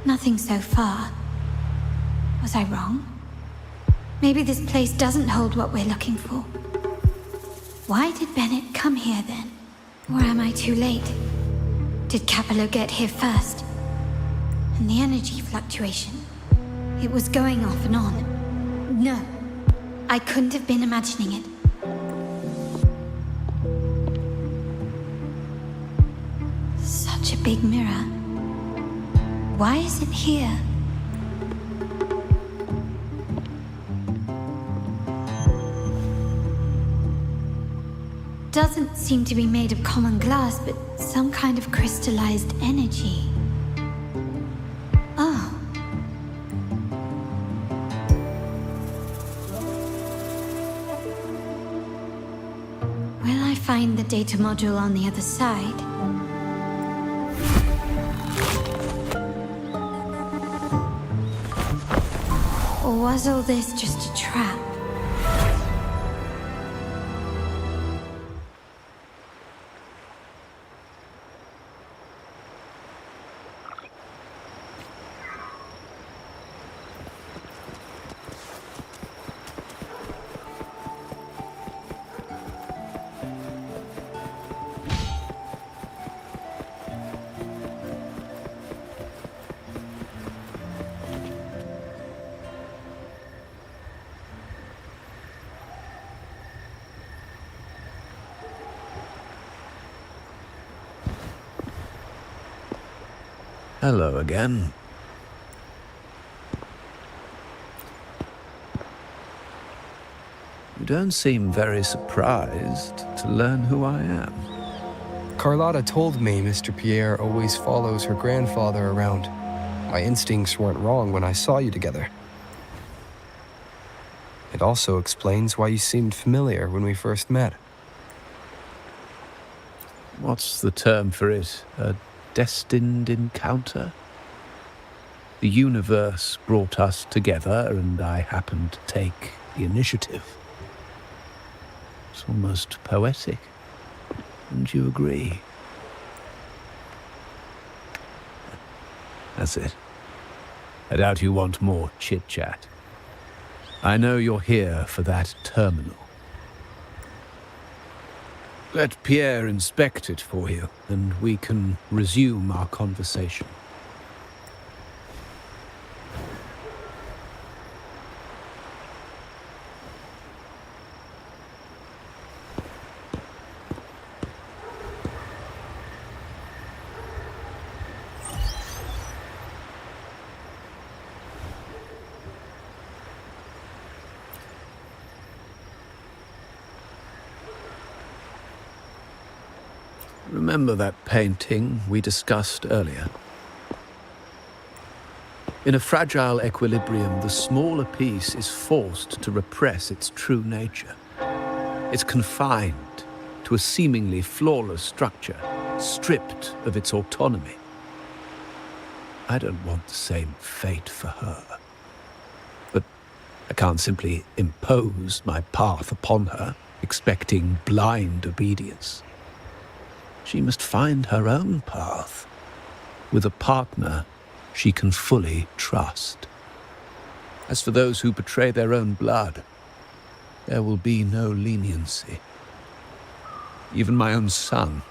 Nothing so far. Was I wrong? Maybe this place doesn't hold what we're looking for. Why did Bennett come here then? Or am I too late? Did Capello get here first? And the energy fluctuation. It was going off and on. No, I couldn't have been imagining it. Such a big mirror. Why is it here? doesn't seem to be made of common glass, but some kind of crystallized energy. Oh. Will I find the data module on the other side? Or was all this just a trap? Hello again. You don't seem very surprised to learn who I am. Carlotta told me Mr. Pierre always follows her grandfather around. My instincts weren't wrong when I saw you together. It also explains why you seemed familiar when we first met. What's the term for it? A destined encounter? The universe brought us together, and I happened to take the initiative. It's almost poetic. Wouldn't you agree? That's it. I doubt you want more chit-chat. I know you're here for that terminal. Let Pierre inspect it for you, and we can resume our conversation. Remember that painting we discussed earlier? In a fragile equilibrium, the smaller piece is forced to repress its true nature. It's confined to a seemingly flawless structure, stripped of its autonomy. I don't want the same fate for her. But I can't simply impose my path upon her, expecting blind obedience. She must find her own path, with a partner she can fully trust. As for those who betray their own blood, there will be no leniency. Even my own son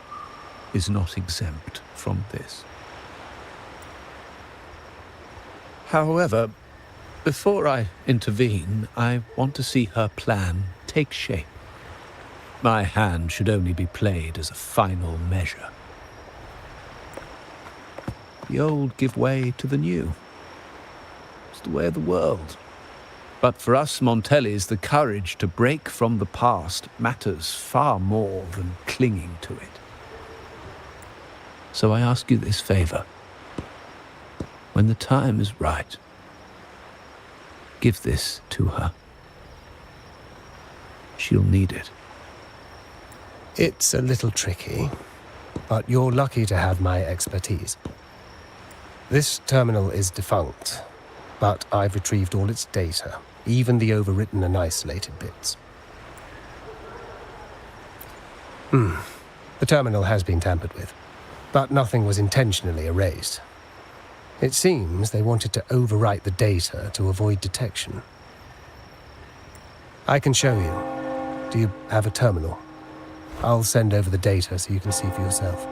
is not exempt from this. However, before I intervene, I want to see her plan take shape. My hand should only be played as a final measure. The old give way to the new. It's the way of the world. But for us Montellis, the courage to break from the past matters far more than clinging to it. So I ask you this favor. When the time is right, give this to her. She'll need it. It's a little tricky, but you're lucky to have my expertise. This terminal is defunct, but I've retrieved all its data, even the overwritten and isolated bits. The terminal has been tampered with, but nothing was intentionally erased. It seems they wanted to overwrite the data to avoid detection. I can show you. Do you have a terminal? I'll send over the data so you can see for yourself.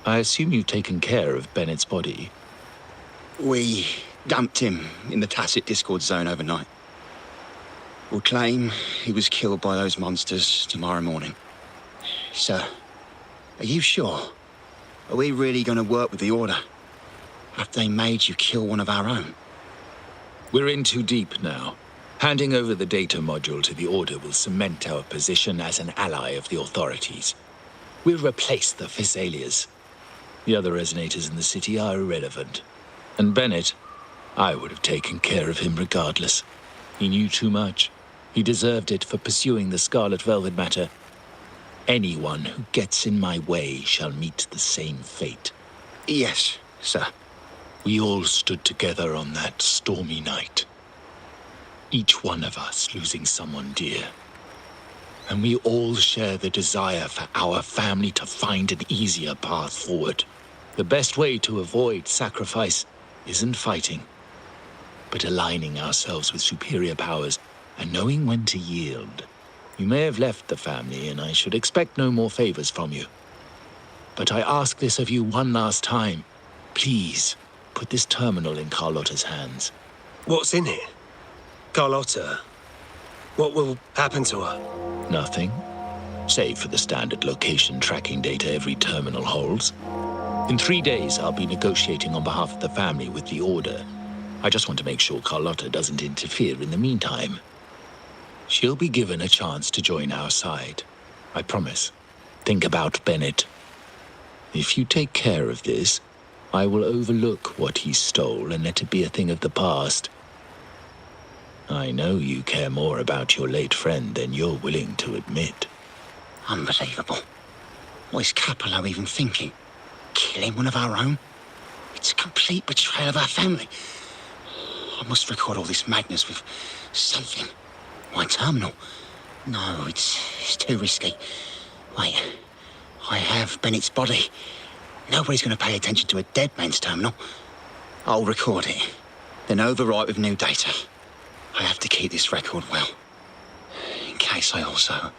I assume you've taken care of Bennett's body. We dumped him in the Tacit Discord zone overnight. We'll claim he was killed by those monsters tomorrow morning. Sir, are you sure? Are we really going to work with the Order? Have they made you kill one of our own? We're in too deep now. Handing over the data module to the Order will cement our position as an ally of the authorities. We'll replace the Physalias. The other resonators in the city are irrelevant. And Bennett, I would have taken care of him regardless. He knew too much. He deserved it for pursuing the Scarlet Velvet matter. Anyone who gets in my way shall meet the same fate. Yes, sir. We all stood together on that stormy night. Each one of us losing someone dear. And we all share the desire for our family to find an easier path forward. The best way to avoid sacrifice isn't fighting, but aligning ourselves with superior powers and knowing when to yield. You may have left the family, and I should expect no more favors from you. But I ask this of you one last time. Please, put this terminal in Carlotta's hands. What's in it? Carlotta? What will happen to her? Nothing, save for the standard location tracking data every terminal holds. In 3 days, I'll be negotiating on behalf of the family with the Order. I just want to make sure Carlotta doesn't interfere in the meantime. She'll be given a chance to join our side. I promise. Think about Bennett. If you take care of this, I will overlook what he stole and let it be a thing of the past. I know you care more about your late friend than you're willing to admit. Unbelievable. What is Capello even thinking? Killing one of our own? It's a complete betrayal of our family. I must record all this madness with something. My terminal? No, it's too risky. Wait, I have Bennett's body. Nobody's going to pay attention to a dead man's terminal. I'll record it, then overwrite with new data. I have to keep this record well, in case I also...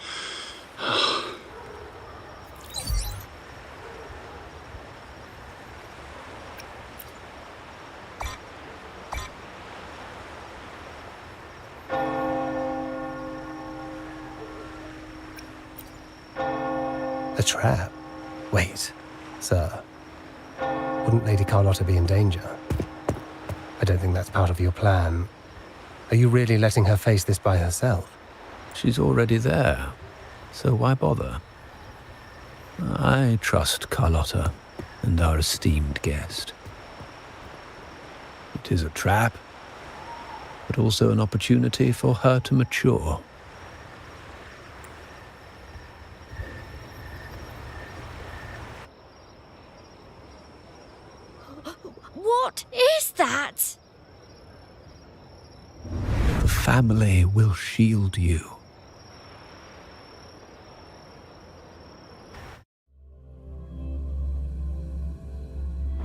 A trap? Wait, sir. Wouldn't Lady Carlotta be in danger? I don't think that's part of your plan. Are you really letting her face this by herself? She's already there, so why bother? I trust Carlotta and our esteemed guest. It is a trap, but also an opportunity for her to mature. What is that? The family will shield you.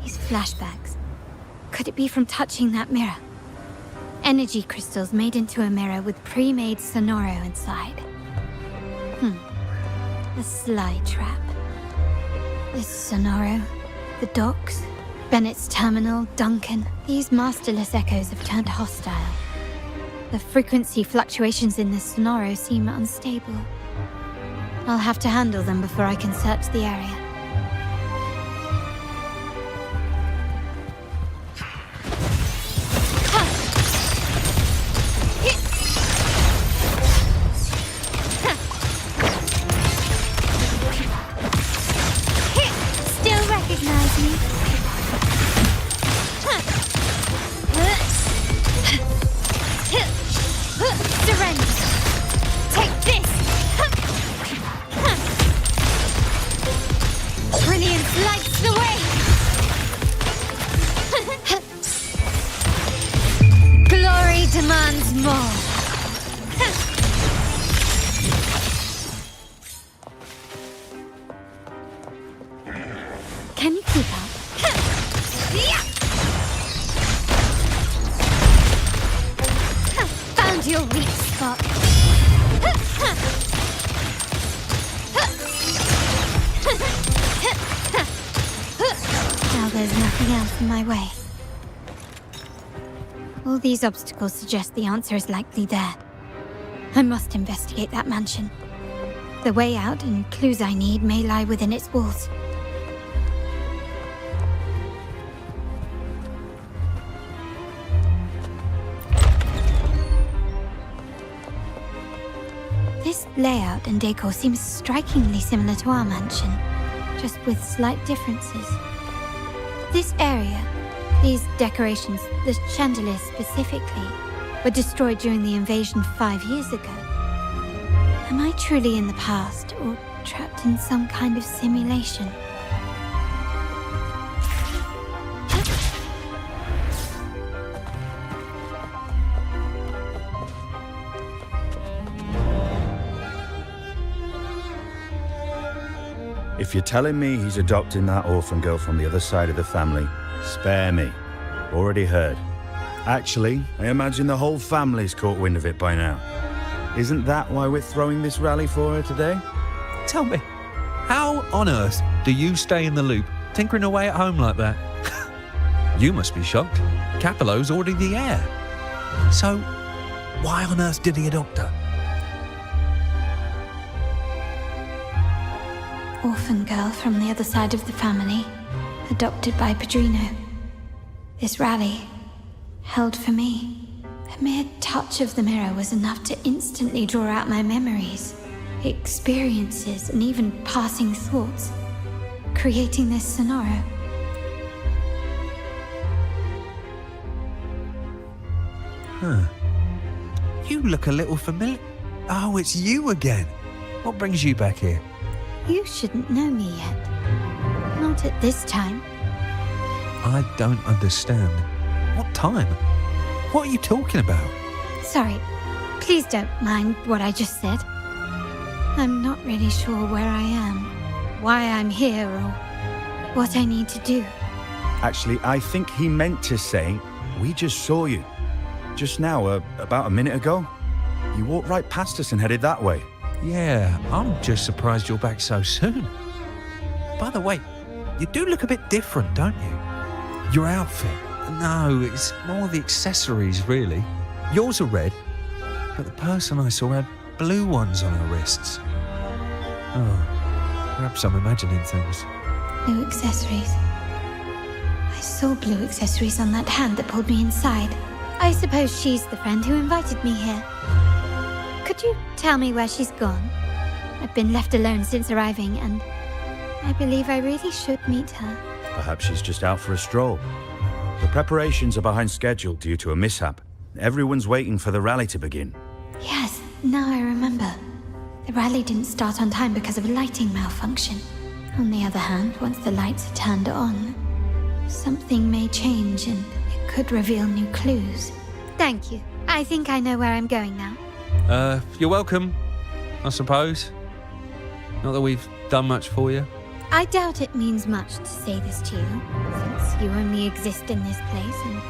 These flashbacks. Could it be from touching that mirror? Energy crystals made into a mirror with pre-made Sonoro inside. A sly trap. This Sonoro, the docks, Bennett's terminal, Duncan. These masterless echoes have turned hostile. The frequency fluctuations in this Sonoro seem unstable. I'll have to handle them before I can search the area. Still recognize me? Surrender! Take this! Brilliance lights the way! Glory demands more! Can you keep up? Found your weak spot. Now there's nothing else in my way. All these obstacles suggest the answer is likely there. I must investigate that mansion. The way out and clues I need may lie within its walls. layout and decor seems strikingly similar to our mansion, just with slight differences. This area, these decorations, the chandeliers specifically, were destroyed during the invasion 5 years ago. Am I truly in the past, or trapped in some kind of simulation? If you're telling me he's adopting that orphan girl from the other side of the family, spare me. Already heard. Actually, I imagine the whole family's caught wind of it by now. Isn't that why we're throwing this rally for her today? Tell me, how on earth do you stay in the loop, tinkering away at home like that? You must be shocked. Capello's already the heir. So, why on earth did he adopt her? Orphan girl from the other side of the family, adopted by Padrino. This rally, held for me. A mere touch of the mirror was enough to instantly draw out my memories, experiences, and even passing thoughts, creating this scenario. Huh. You look a little familiar. Oh, it's you again. What brings you back here? You shouldn't know me yet. Not at this time. I don't understand. What time? What are you talking about? Sorry, please don't mind what I just said. I'm not really sure where I am, why I'm here, or what I need to do. Actually, I think he meant to say, we just saw you. Just now, about a minute ago. You walked right past us and headed that way. Yeah, I'm just surprised you're back so soon. By the way, you do look a bit different, don't you? Your outfit. No, it's more the accessories, really. Yours are red, but the person I saw had blue ones on her wrists. Oh, perhaps I'm imagining things. Blue accessories. I saw blue accessories on that hand that pulled me inside. I suppose she's the friend who invited me here. Could you tell me where she's gone? I've been left alone since arriving, and I believe I really should meet her. Perhaps she's just out for a stroll. The preparations are behind schedule due to a mishap. Everyone's waiting for the rally to begin. Yes, now I remember. The rally didn't start on time because of a lighting malfunction. On the other hand, once the lights are turned on, something may change and it could reveal new clues. Thank you. I think I know where I'm going now. You're welcome, I suppose. Not that we've done much for you. I doubt it means much to say this to you, since you only exist in this place, and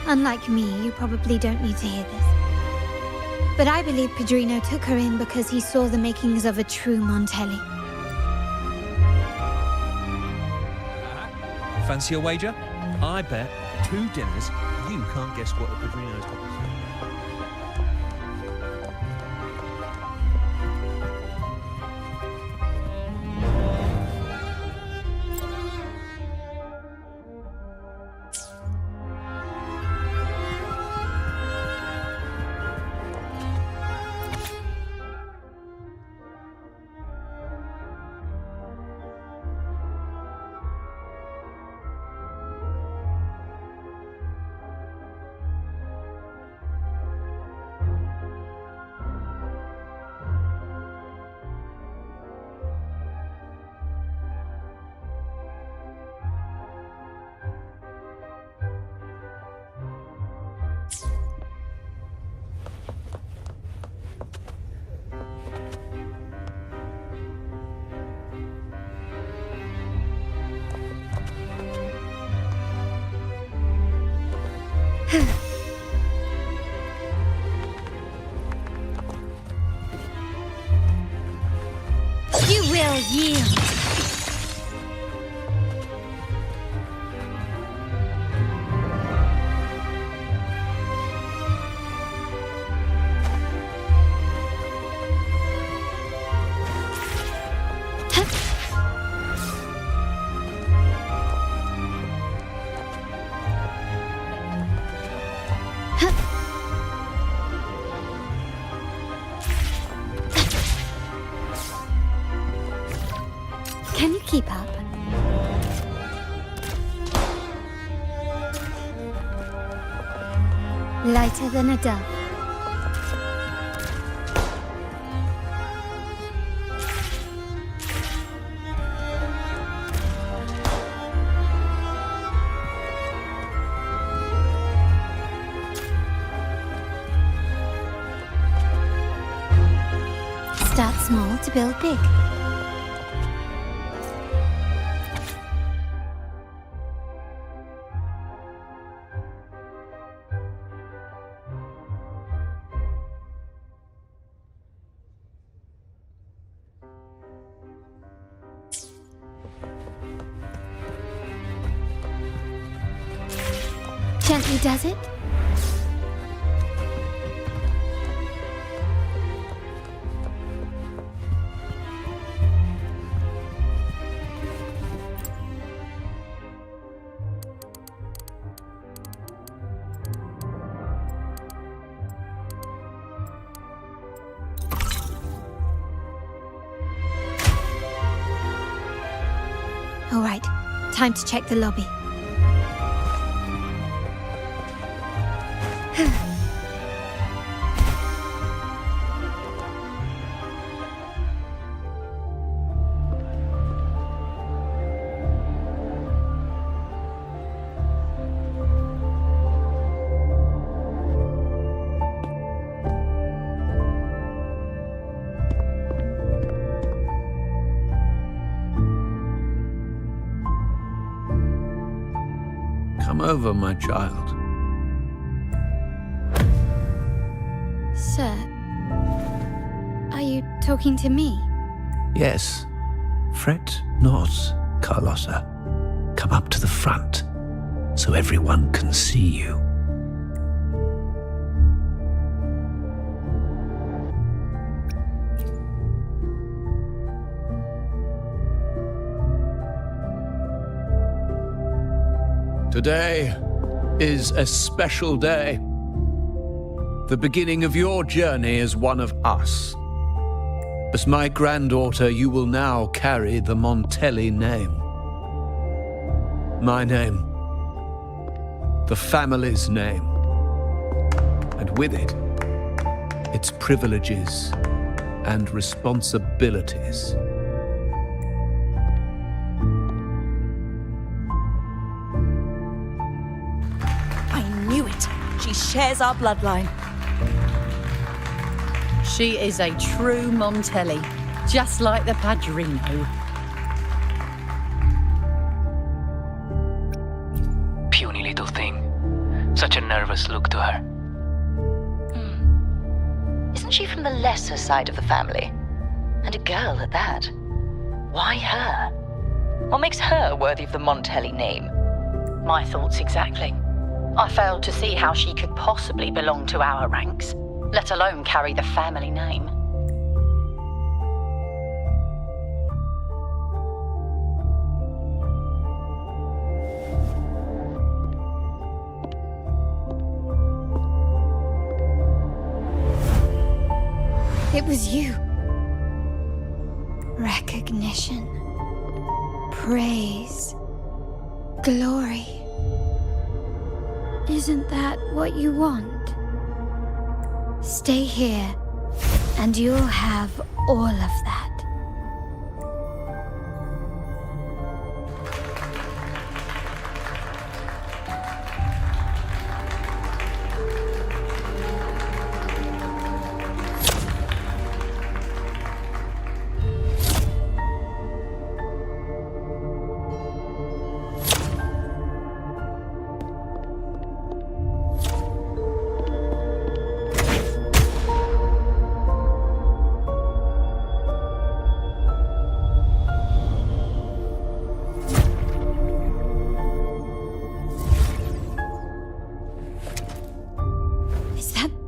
unlike me, you probably don't need to hear this. But I believe Padrino took her in because he saw the makings of a true Montelli. Fancy a wager? I bet 2 dinners you can't guess what the Padrino's got. You will yield. Lighter than a dove. Start small to build big. Gently does it. All right, time to check the lobby. Come over, my child. Sir, are you talking to me? Yes. Fret not, Carlotta. Come up to the front, so everyone can see you. Today is a special day. The beginning of your journey as one of us. As my granddaughter, you will now carry the Montelli name. My name. The family's name. And with it, its privileges and responsibilities. She shares our bloodline. She is a true Montelli, just like the Padrino. Puny little thing. Such a nervous look to her. Isn't she from the lesser side of the family? And a girl at that. Why her? What makes her worthy of the Montelli name? My thoughts exactly. I failed to see how she could possibly belong to our ranks, let alone carry the family name. It was you. Recognition. Praise. Glory. Isn't that what you want? Stay here, and you'll have all of that.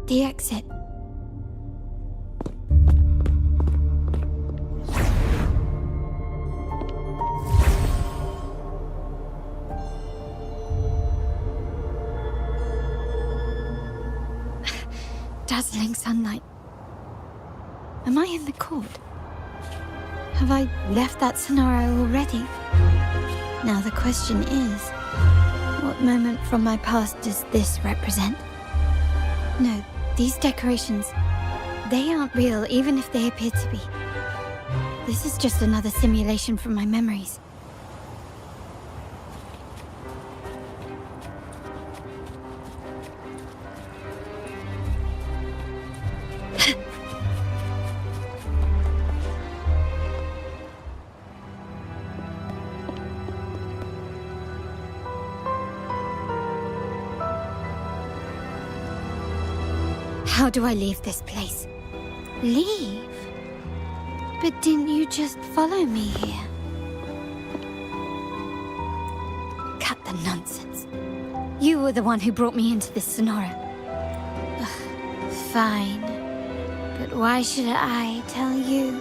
The exit. Dazzling sunlight. Am I in the court? Have I left that scenario already? Now the question is, what moment from my past does this represent? No, these decorations, they aren't real, even if they appear to be. This is just another simulation from my memories. How do I leave this place? Leave? But didn't you just follow me here? Cut the nonsense. You were the one who brought me into this Sonora. Ugh, fine. But why should I tell you?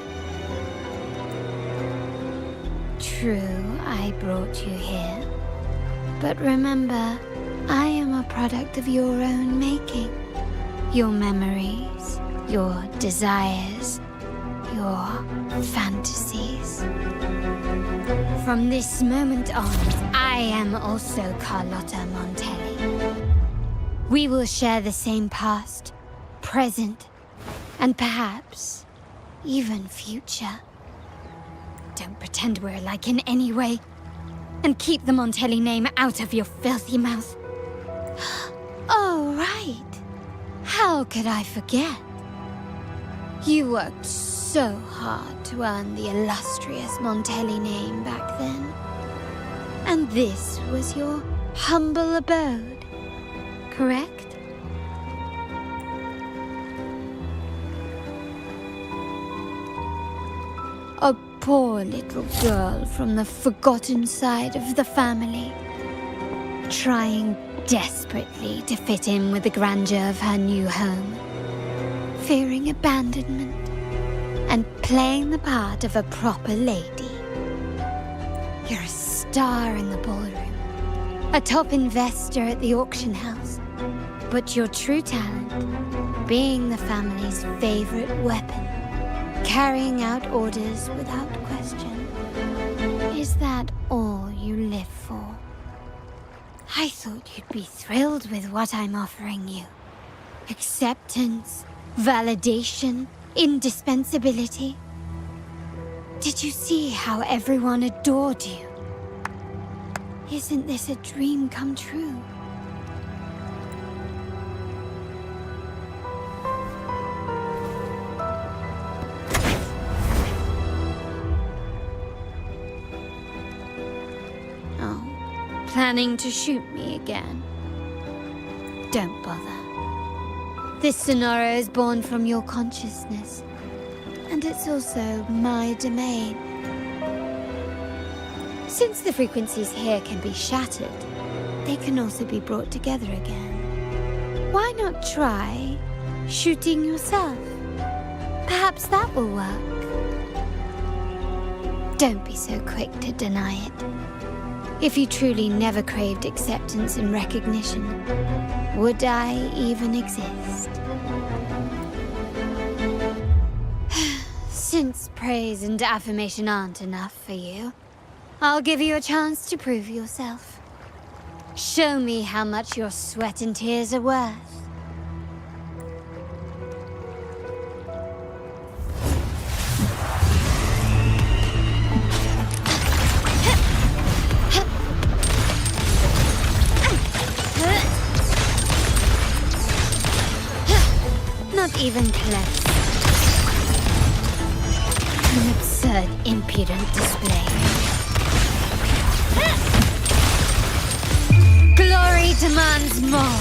True, I brought you here. But remember, I am a product of your own making. Your memories, your desires, your fantasies. From this moment on, I am also Carlotta Montelli. We will share the same past, present, and perhaps even future. Don't pretend we're alike in any way, and keep the Montelli name out of your filthy mouth. Oh, right. How could I forget? You worked so hard to earn the illustrious Montelli name back then. And this was your humble abode, correct? A poor little girl from the forgotten side of the family, trying desperately to fit in with the grandeur of her new home, fearing abandonment, and playing the part of a proper lady. You're a star in the ballroom, a top investor at the auction house, but your true talent, being the family's favorite weapon, carrying out orders without question. Is that all you live for? I thought you'd be thrilled with what I'm offering you. Acceptance, validation, indispensability. Did you see how everyone adored you? Isn't this a dream come true? Planning to shoot me again? Don't bother. This Sonora is born from your consciousness, and it's also my domain. Since the frequencies here can be shattered, they can also be brought together again. Why not try shooting yourself? Perhaps that will work. Don't be so quick to deny it. If you truly never craved acceptance and recognition, would I even exist? Since praise and affirmation aren't enough for you, I'll give you a chance to prove yourself. Show me how much your sweat and tears are worth. Not even close. An absurd, impudent display. Glory demands more.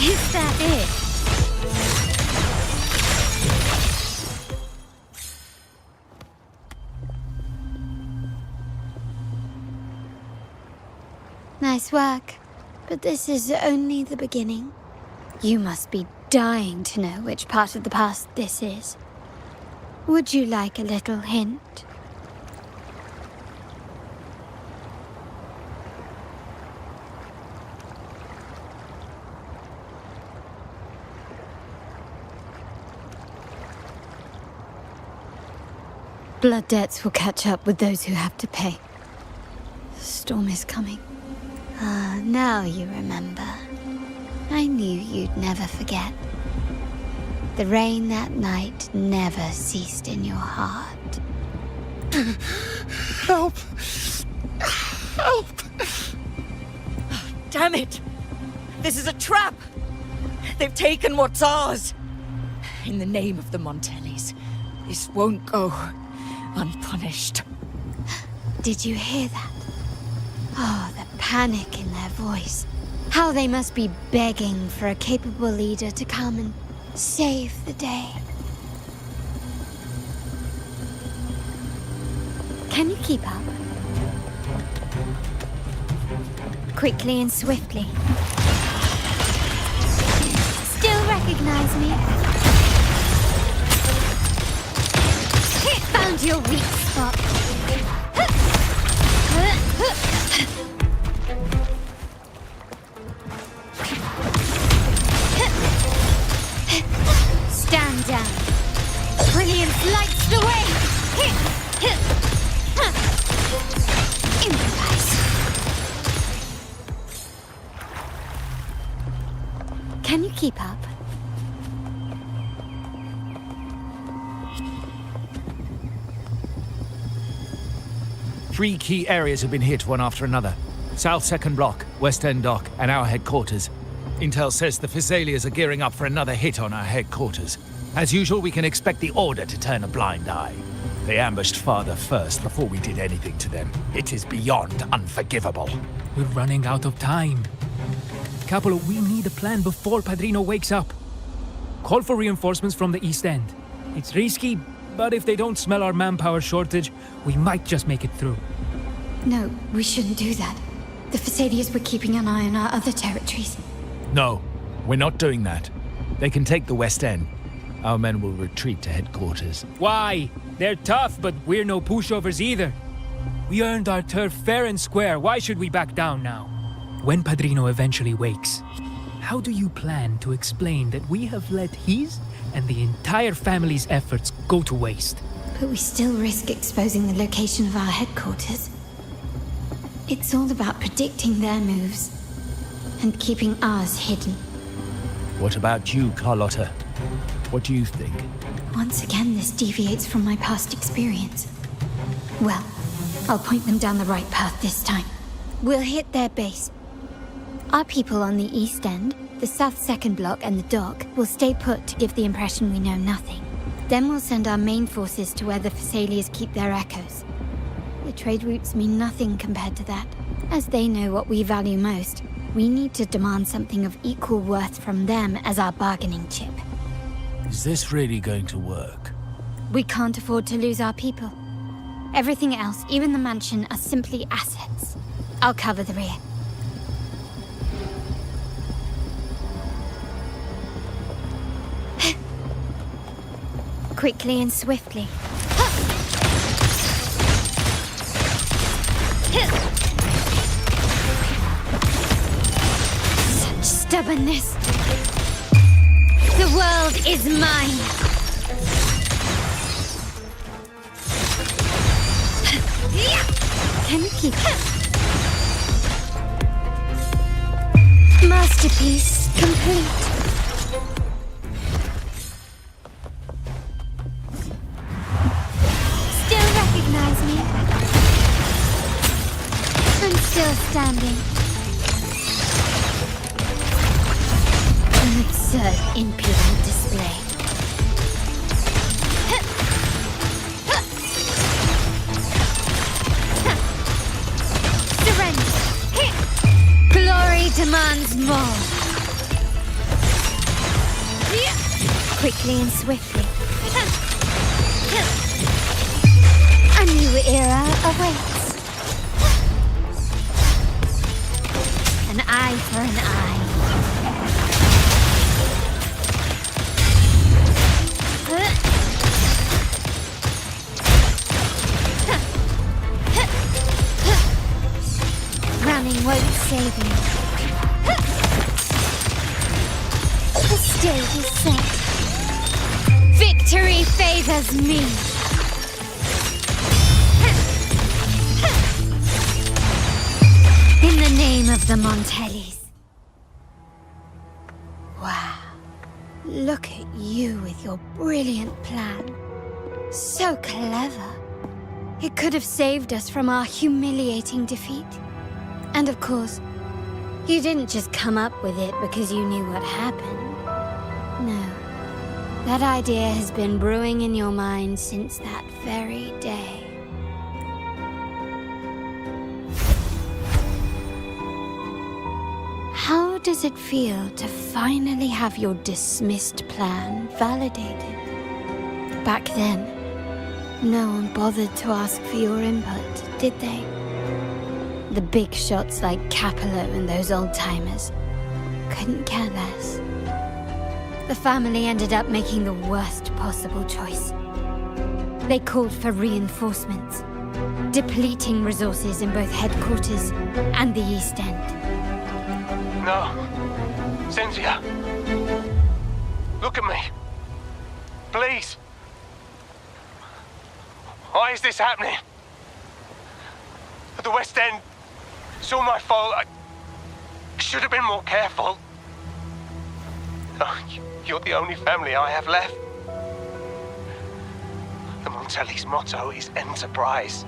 Is that it? Nice work. But this is only the beginning. You must be dying to know which part of the past this is. Would you like a little hint? Blood debts will catch up with those who have to pay. The storm is coming. Ah, now you remember. I knew you'd never forget. The rain that night never ceased in your heart. Help! Help! Damn it! This is a trap! They've taken what's ours! In the name of the Montellis, this won't go unpunished. Did you hear that? Oh, the panic in their voice. How they must be begging for a capable leader to come and save the day. Can you keep up? Quickly and swiftly. Still recognize me? Found your weak spot. Stand down. Brilliance lights the way. Improvise. Can you keep up? Three key areas have been hit one after another. South Second Block, West End Dock, and our headquarters. Intel says the Physaelias are gearing up for another hit on our headquarters. As usual, we can expect the Order to turn a blind eye. They ambushed Father first before we did anything to them. It is beyond unforgivable. We're running out of time. Capola, we need a plan before Padrino wakes up. Call for reinforcements from the East End. It's risky, but if they don't smell our manpower shortage, we might just make it through. No, we shouldn't do that. The Physaelias were keeping an eye on our other territories. No, we're not doing that. They can take the West End. Our men will retreat to headquarters. Why? They're tough, but we're no pushovers either. We earned our turf fair and square. Why should we back down now? When Padrino eventually wakes, how do you plan to explain that we have let his and the entire family's efforts go to waste? But we still risk exposing the location of our headquarters. It's all about predicting their moves and keeping ours hidden. What about you, Carlotta? What do you think? Once again, this deviates from my past experience. Well, I'll point them down the right path this time. We'll hit their base. Our people on the East End, the South Second Block, and the Dock will stay put to give the impression we know nothing. Then we'll send our main forces to where the Physaelias keep their echoes. The trade routes mean nothing compared to that. As they know what we value most, we need to demand something of equal worth from them as our bargaining chip. Is this really going to work? We can't afford to lose our people. Everything else, even the mansion, are simply assets. I'll cover the rear. Quickly and swiftly. Such stubbornness. The world is mine. Can you keep it? Masterpiece complete. Still recognize me? I'm still standing. An absurd, impudent display. Surrender. Glory demands more. Quickly and swiftly. A new era awaits. An eye for an eye. Running won't save you. The stage is set. Victory favors me. In the name of the Montellis. Wow. Look at you with your brilliant plan. So clever. It could have saved us from our humiliating defeat. And of course, you didn't just come up with it because you knew what happened. No. That idea has been brewing in your mind since that very day. How does it feel to finally have your dismissed plan validated? Back then, no one bothered to ask for your input, did they? The big shots like Capello and those old-timers couldn't care less. The family ended up making the worst possible choice. They called for reinforcements, depleting resources in both headquarters and the East End. No. Cynthia. Look at me. Please. Why is this happening? At the West End, it's all my fault. I should have been more careful. Oh, you're the only family I have left. The Montelli's motto is enterprise.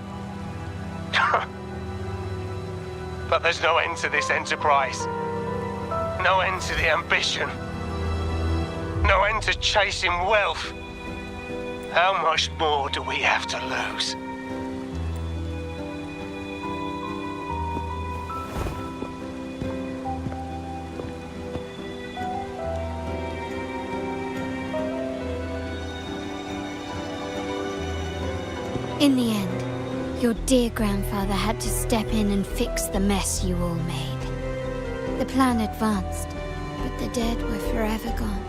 But there's no end to this enterprise. No end to the ambition. No end to chasing wealth. How much more do we have to lose? In the end, your dear grandfather had to step in and fix the mess you all made. The plan advanced, but the dead were forever gone.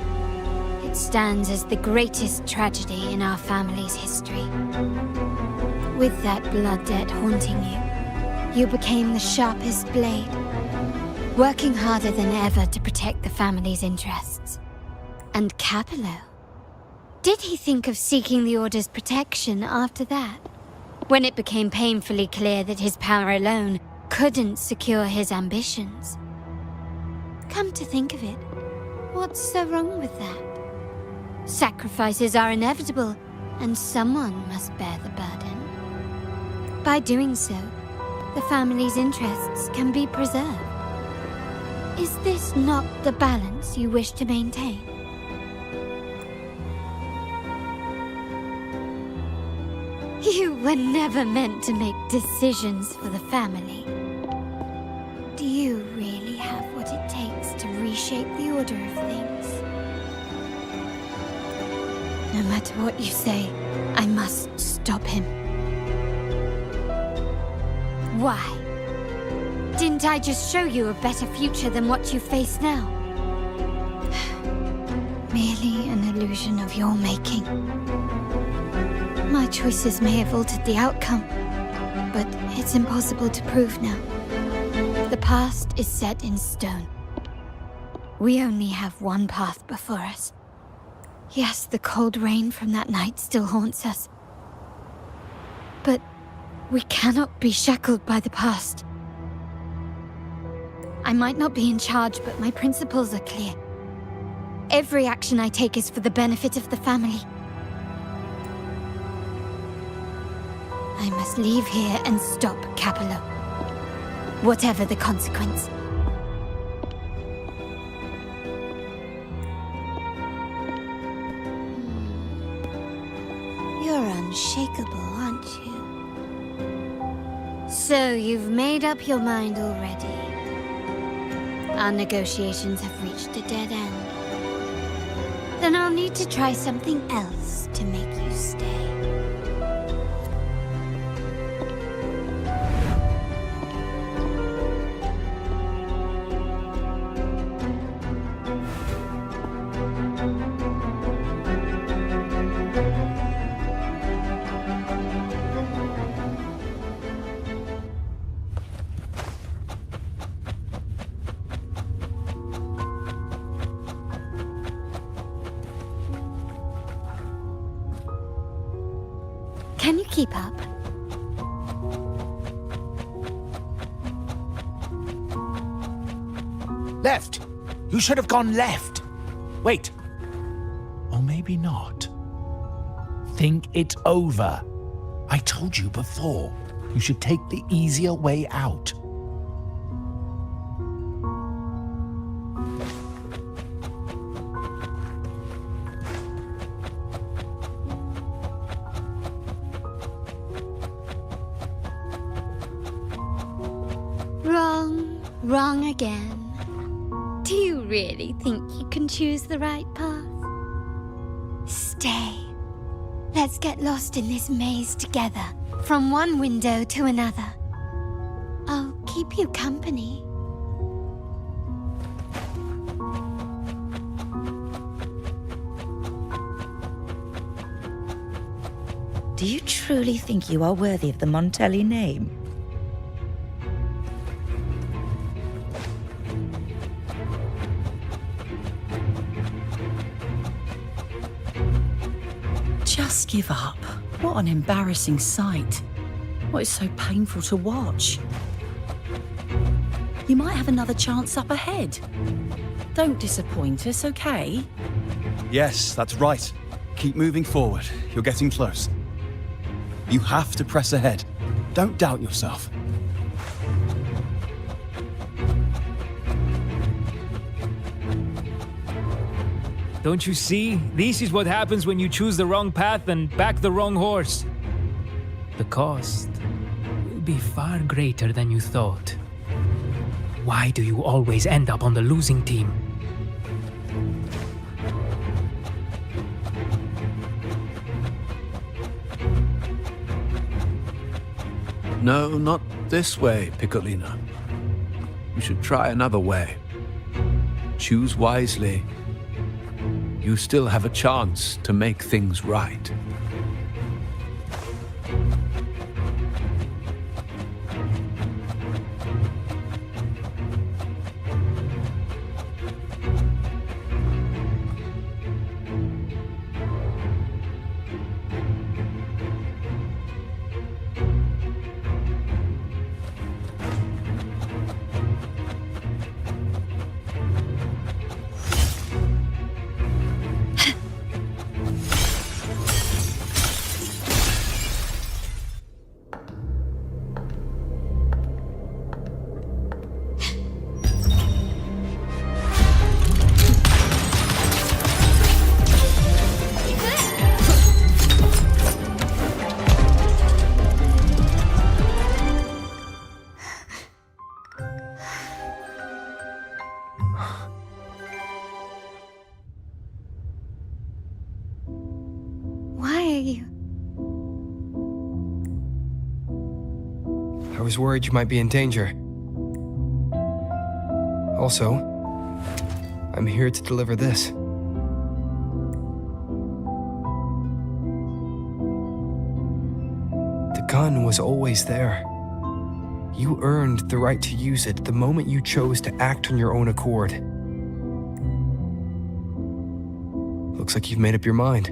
It stands as the greatest tragedy in our family's history. With that blood debt haunting you, you became the sharpest blade, working harder than ever to protect the family's interests. And Capello? Did he think of seeking the Order's protection after that? When it became painfully clear that his power alone couldn't secure his ambitions? Come to think of it, what's so wrong with that? Sacrifices are inevitable, and someone must bear the burden. By doing so, the family's interests can be preserved. Is this not the balance you wish to maintain? You were never meant to make decisions for the family. Do you really have what it takes to reshape the order of things? No matter what you say, I must stop him. Why? Didn't I just show you a better future than what you face now? Merely an illusion of your making. My choices may have altered the outcome, but it's impossible to prove now. The past is set in stone. We only have one path before us. Yes, the cold rain from that night still haunts us. But we cannot be shackled by the past. I might not be in charge, but my principles are clear. Every action I take is for the benefit of the family. I must leave here and stop Capello, whatever the consequence. You're unshakable, aren't you? So you've made up your mind already. Our negotiations have reached a dead end. Then I'll need to try something else to make you stay. Can you keep up? Left! You should have gone left! Wait. Or maybe not. Think it over. I told you before, you should take the easier way out. Wrong again. Do you really think you can choose the right path? Stay. Let's get lost in this maze together, from one window to another. I'll keep you company. Do you truly think you are worthy of the Montelli name? Just give up. What an embarrassing sight. What is so painful to watch? You might have another chance up ahead. Don't disappoint us, okay? Yes, that's right. Keep moving forward. You're getting close. You have to press ahead. Don't doubt yourself. Don't you see? This is what happens when you choose the wrong path and back the wrong horse. The cost will be far greater than you thought. Why do you always end up on the losing team? No, not this way, Piccolina. You should try another way. Choose wisely. You still have a chance to make things right. I was worried you might be in danger. Also, I'm here to deliver this. The gun was always there. You earned the right to use it the moment you chose to act on your own accord. Looks like you've made up your mind.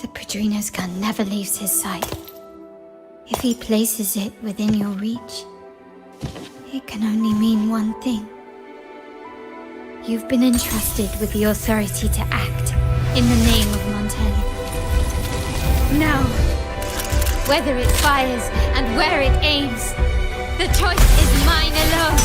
The Padrino's gun never leaves his sight. If he places it within your reach, it can only mean one thing. You've been entrusted with the authority to act in the name of Montelli. Now, whether it fires and where it aims, the choice is mine alone.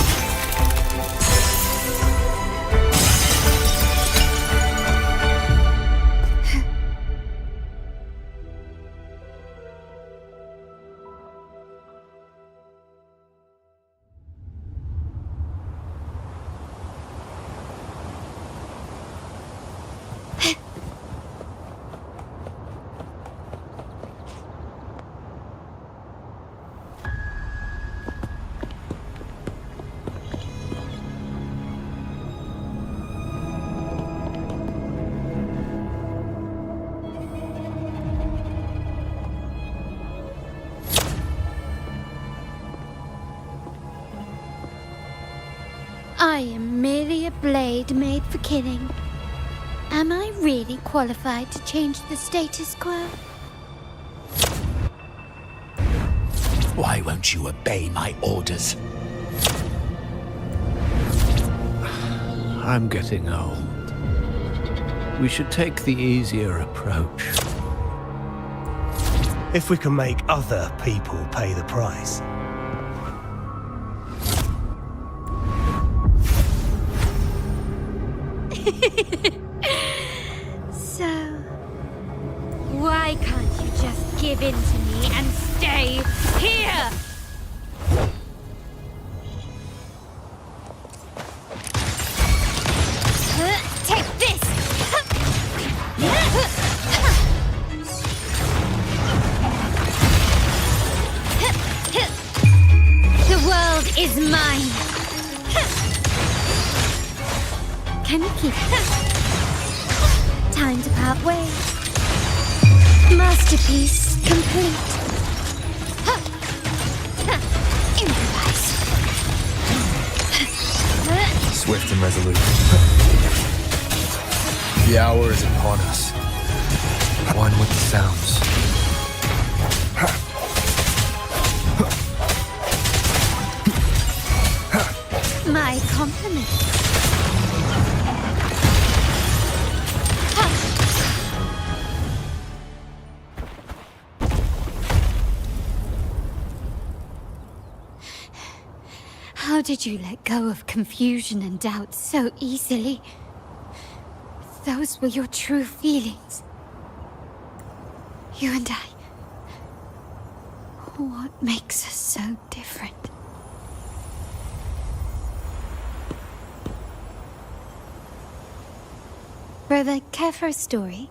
I am merely a blade made for killing. Am I really qualified to change the status quo? Why won't you obey my orders? I'm getting old. We should take the easier approach. If we can make other people pay the price. So, why can't you just give in to me and stay here? Take this! The world is mine! Can you keep it? Time to part ways. Masterpiece complete. Improvise. Swift and resolute. The hour is upon us. One with the sounds. My compliments. How did you let go of confusion and doubt so easily? Those were your true feelings. You and I. What makes us so different? Rover, care for a story?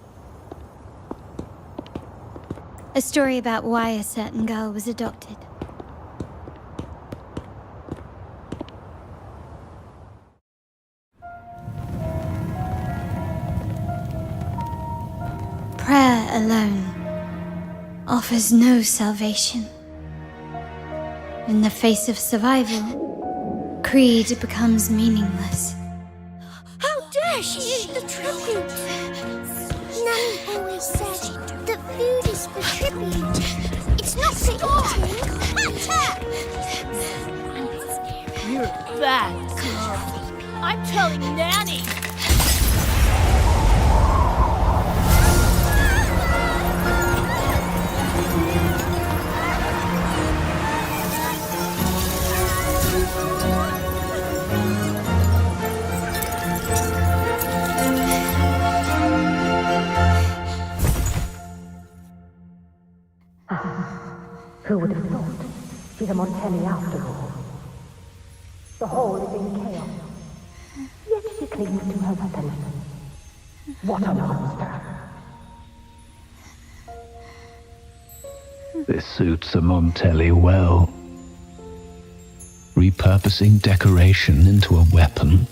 A story about why a certain girl was adopted. Prayer alone offers no salvation. In the face of survival, creed becomes meaningless. How dare she eat the tribute? Nanny always said that food is for tribute. It's not for eating. You're bad, girl. I'm telling Nanny. Who would have thought? She's a Montelli after all. The hall is in chaos. Yet she clings to her weapon. What a monster! This suits a Montelli well. Repurposing decoration into a weapon,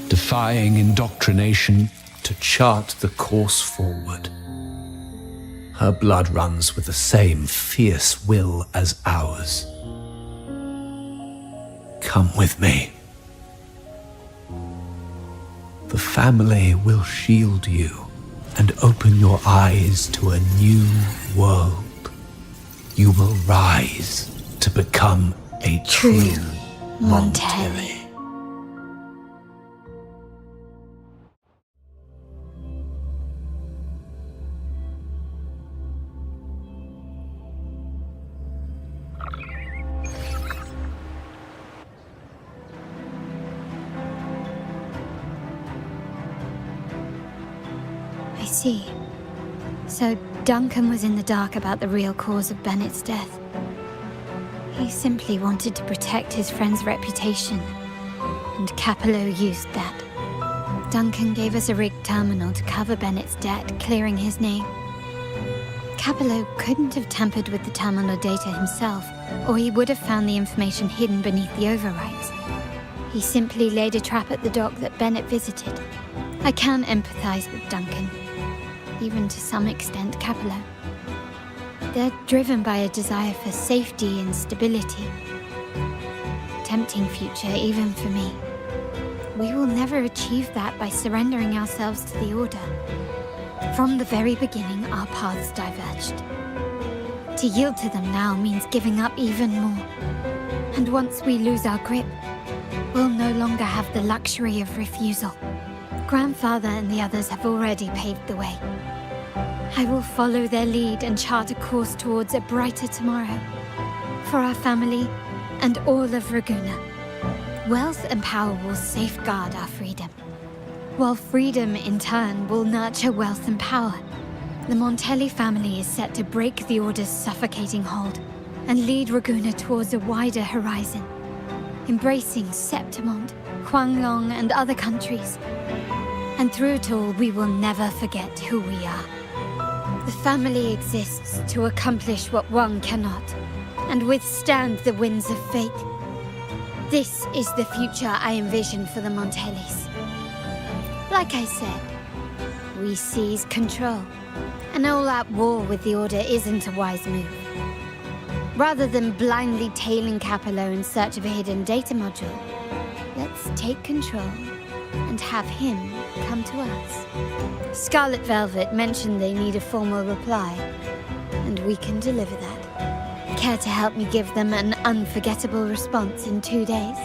defying indoctrination to chart the course forward. Her blood runs with the same fierce will as ours. Come with me. The family will shield you and open your eyes to a new world. You will rise to become a true Montelli. I see. So Duncan was in the dark about the real cause of Bennett's death. He simply wanted to protect his friend's reputation, and Capello used that. Duncan gave us a rigged terminal to cover Bennett's debt, clearing his name. Capello couldn't have tampered with the terminal data himself, or he would have found the information hidden beneath the overwrites. He simply laid a trap at the dock that Bennett visited. I can empathize with Duncan, even to some extent Capello. They're driven by a desire for safety and stability. Tempting future even for me. We will never achieve that by surrendering ourselves to the Order. From the very beginning, our paths diverged. To yield to them now means giving up even more. And once we lose our grip, we'll no longer have the luxury of refusal. Grandfather and the others have already paved the way. I will follow their lead and chart a course towards a brighter tomorrow. For our family and all of Raguna. Wealth and power will safeguard our freedom. While freedom, in turn, will nurture wealth and power. The Montelli family is set to break the Order's suffocating hold and lead Raguna towards a wider horizon, embracing Septimont, Huanglong, and other countries. And through it all, we will never forget who we are. The family exists to accomplish what one cannot, and withstand the winds of fate. This is the future I envision for the Montellis. Like I said, we seize control. An all-out war with the Order isn't a wise move. Rather than blindly tailing Capello in search of a hidden data module, let's take control and have him come to us. Scarlet Velvet mentioned they need a formal reply, and we can deliver that. Care to help me give them an unforgettable response in 2 days?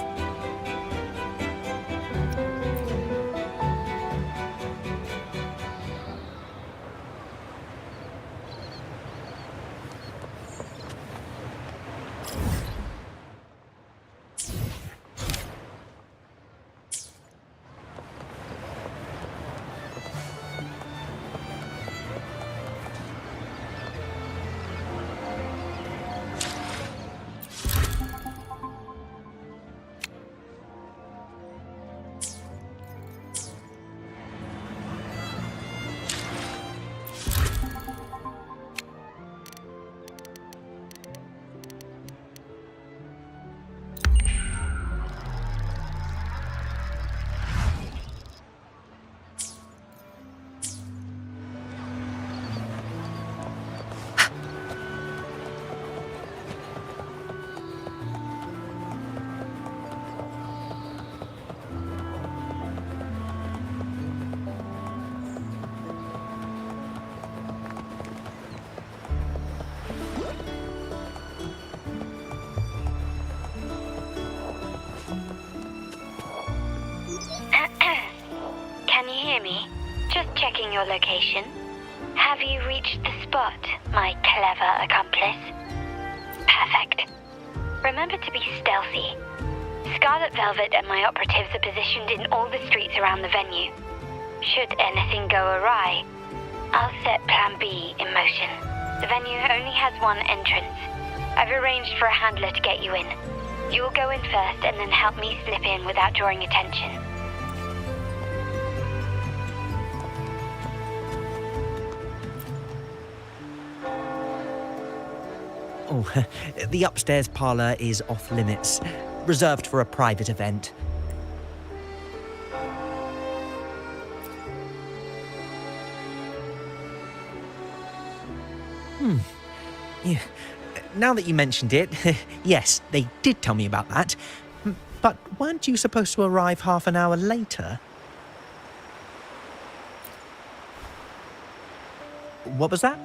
Checking your location. Have you reached the spot, my clever accomplice? Perfect. Remember to be stealthy. Scarlet Velvet and my operatives are positioned in all the streets around the venue. Should anything go awry, I'll set Plan B in motion. The venue only has one entrance. I've arranged for a handler to get you in. You'll go in first and then help me slip in without drawing attention. Oh, the upstairs parlour is off limits, reserved for a private event. Yeah. Now that you mentioned it, yes, they did tell me about that. But weren't you supposed to arrive half an hour later? What was that?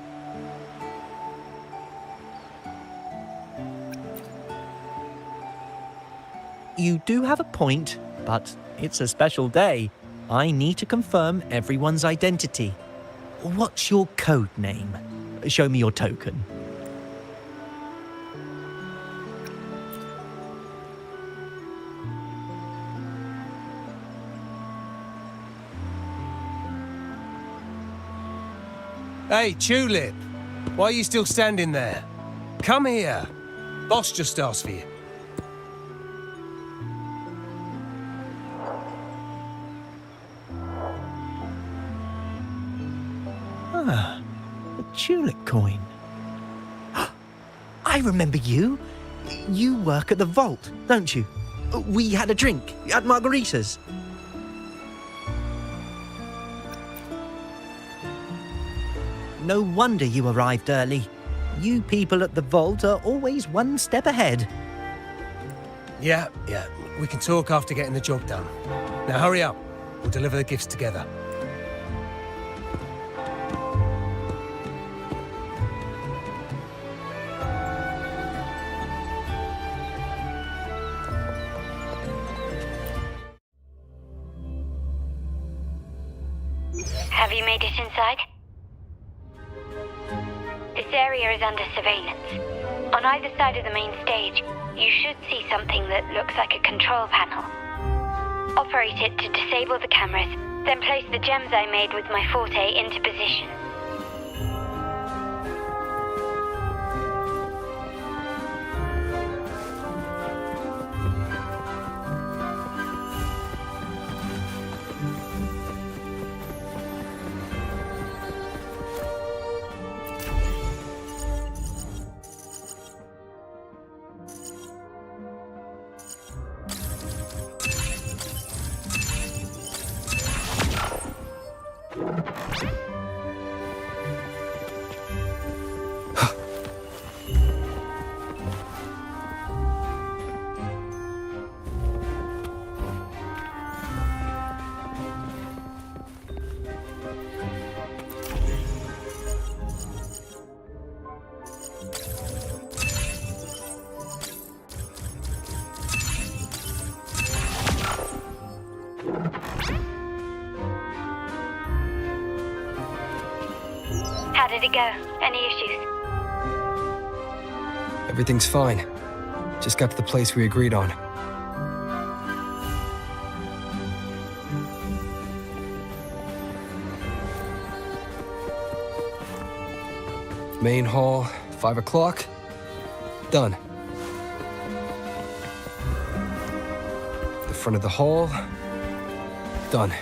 You do have a point, but it's a special day. I need to confirm everyone's identity. What's your code name? Show me your token. Hey, Tulip! Why are you still standing there? Come here. Boss just asked for you. Ah, a tulip coin. I remember you. You work at the vault, don't you? We had a drink at Margarita's. No wonder you arrived early. You people at the vault are always one step ahead. Yeah, we can talk after getting the job done. Now hurry up. We'll deliver the gifts together. Have you made it inside? This area is under surveillance. On either side of the main stage, you should see something that looks like a control panel. Operate it to disable the cameras, then place the gems I made with my forte into position. How did it go? Any issues? Everything's fine. Just got to the place we agreed on. Main hall, 5 o'clock. Done. The front of the hall. Done.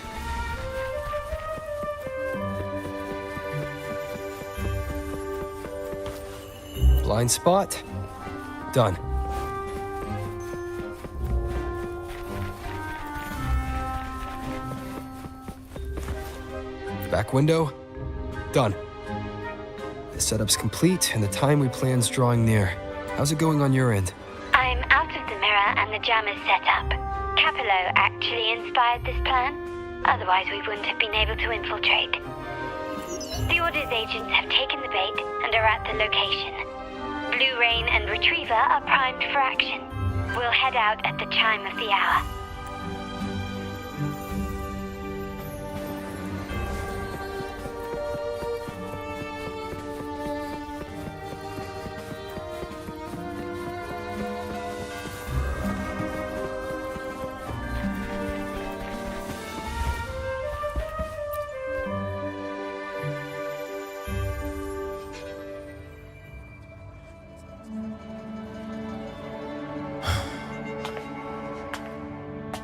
Blind spot. Done. Back window. Done. The setup's complete and the time we plan's drawing near. How's it going on your end? I'm out of the mirror and the jam is set up. Capello actually inspired this plan. Otherwise we wouldn't have been able to infiltrate. The Order's agents have taken the bait and are at the location. Blue Rain and Retriever are primed for action. We'll head out at the chime of the hour.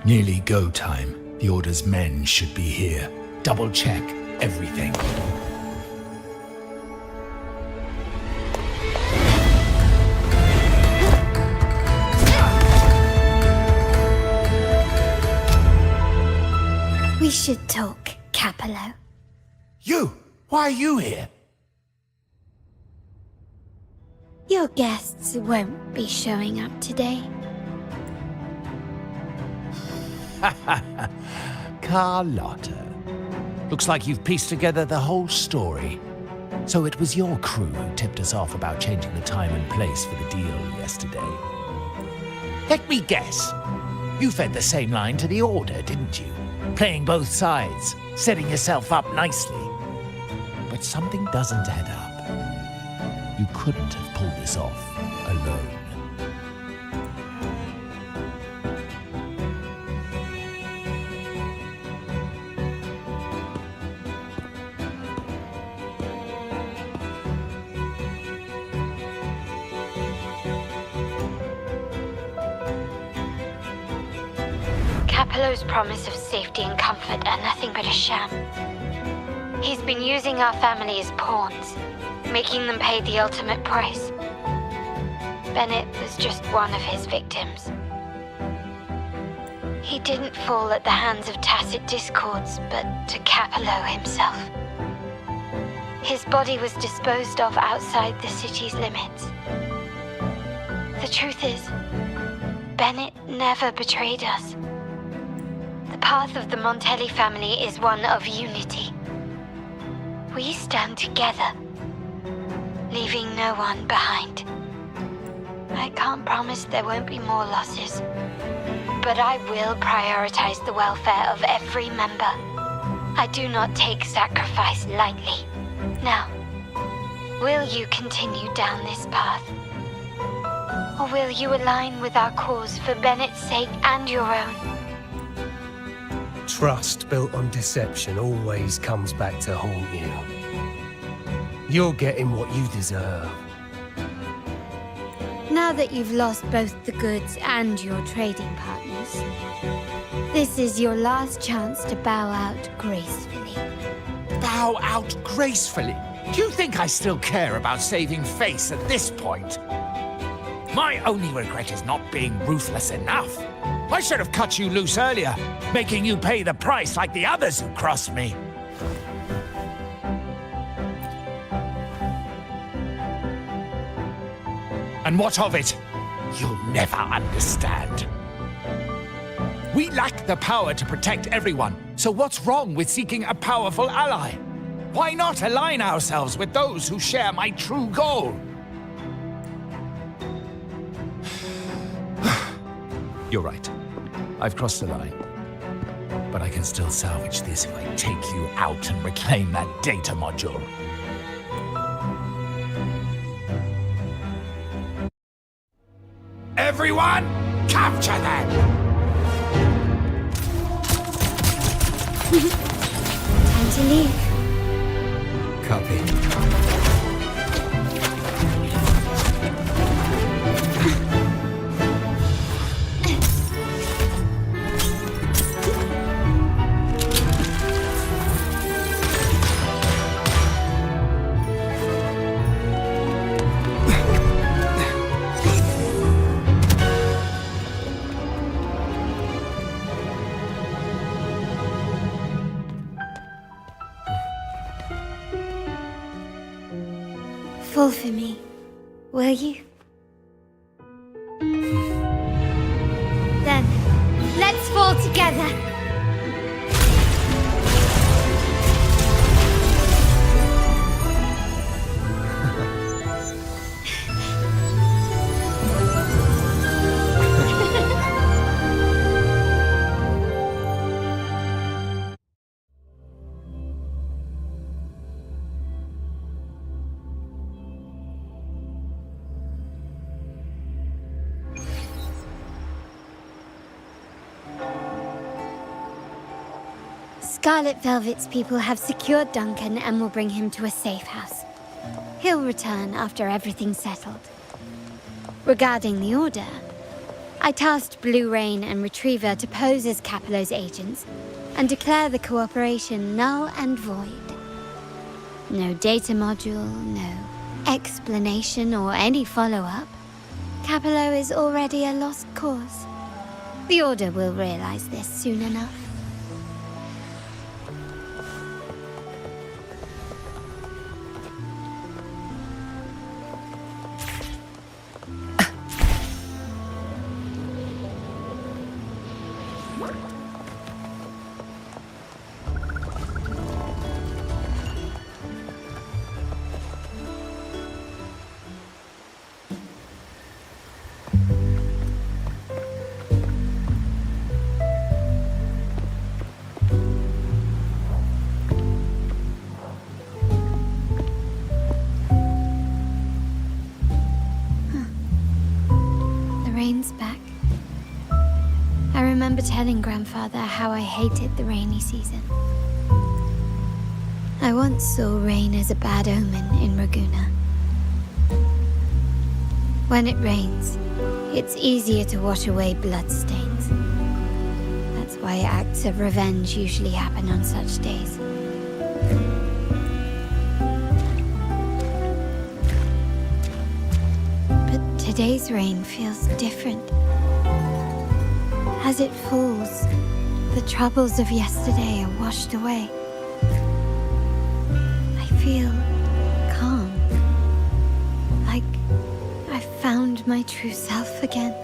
Nearly go time. The Order's men should be here. Double check everything. We should talk, Capello. You! Why are you here? Your guests won't be showing up today. Carlotta. Looks like you've pieced together the whole story. So it was your crew who tipped us off about changing the time and place for the deal yesterday. Let me guess. You fed the same line to the Order, didn't you? Playing both sides, setting yourself up nicely. But something doesn't add up. You couldn't have pulled this off alone. Capello's promise of safety and comfort are nothing but a sham. He's been using our family as pawns, making them pay the ultimate price. Bennett was just one of his victims. He didn't fall at the hands of tacit discords, but to Capello himself. His body was disposed of outside the city's limits. The truth is, Bennett never betrayed us. The path of the Montelli family is one of unity. We stand together, leaving no one behind. I can't promise there won't be more losses, but I will prioritize the welfare of every member. I do not take sacrifice lightly. Now, will you continue down this path? Or will you align with our cause for Bennett's sake and your own? Trust built on deception always comes back to haunt you. You're getting what you deserve. Now that you've lost both the goods and your trading partners, this is your last chance to bow out gracefully. Bow out gracefully? Do you think I still care about saving face at this point? My only regret is not being ruthless enough. I should have cut you loose earlier, making you pay the price like the others who crossed me. And what of it? You'll never understand. We lack the power to protect everyone, so what's wrong with seeking a powerful ally? Why not align ourselves with those who share my true goal? You're right. I've crossed the line. But I can still salvage this if I take you out and reclaim that data module. Everyone, capture them! Time to leave. Copy. Fall for me, will you? Then, let's fall together! Scarlet Velvet's people have secured Duncan and will bring him to a safe house. He'll return after everything's settled. Regarding the Order, I tasked Blue Rain and Retriever to pose as Capello's agents and declare the cooperation null and void. No data module, no explanation or any follow-up. Capello is already a lost cause. The Order will realize this soon enough. Back. I remember telling Grandfather how I hated the rainy season. I once saw rain as a bad omen in Raguna. When it rains, it's easier to wash away bloodstains. That's why acts of revenge usually happen on such days. But today's rain feels different. As it falls, the troubles of yesterday are washed away. I feel calm, like I've found my true self again.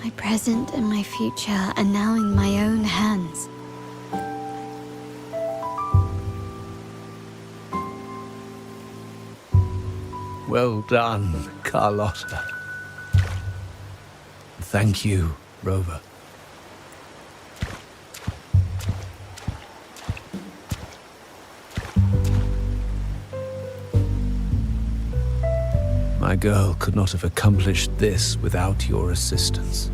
My present and my future are now in my own hands. Well done, Carlotta. Thank you, Rover. My girl could not have accomplished this without your assistance.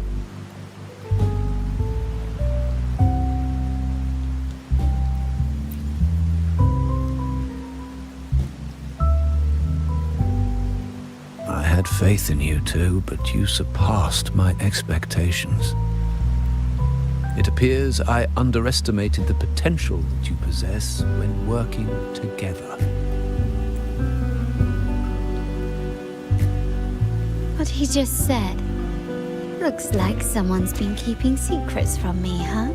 I had faith in you too, but you surpassed my expectations. It appears I underestimated the potential that you possess when working together. What he just said. Looks like someone's been keeping secrets from me, huh?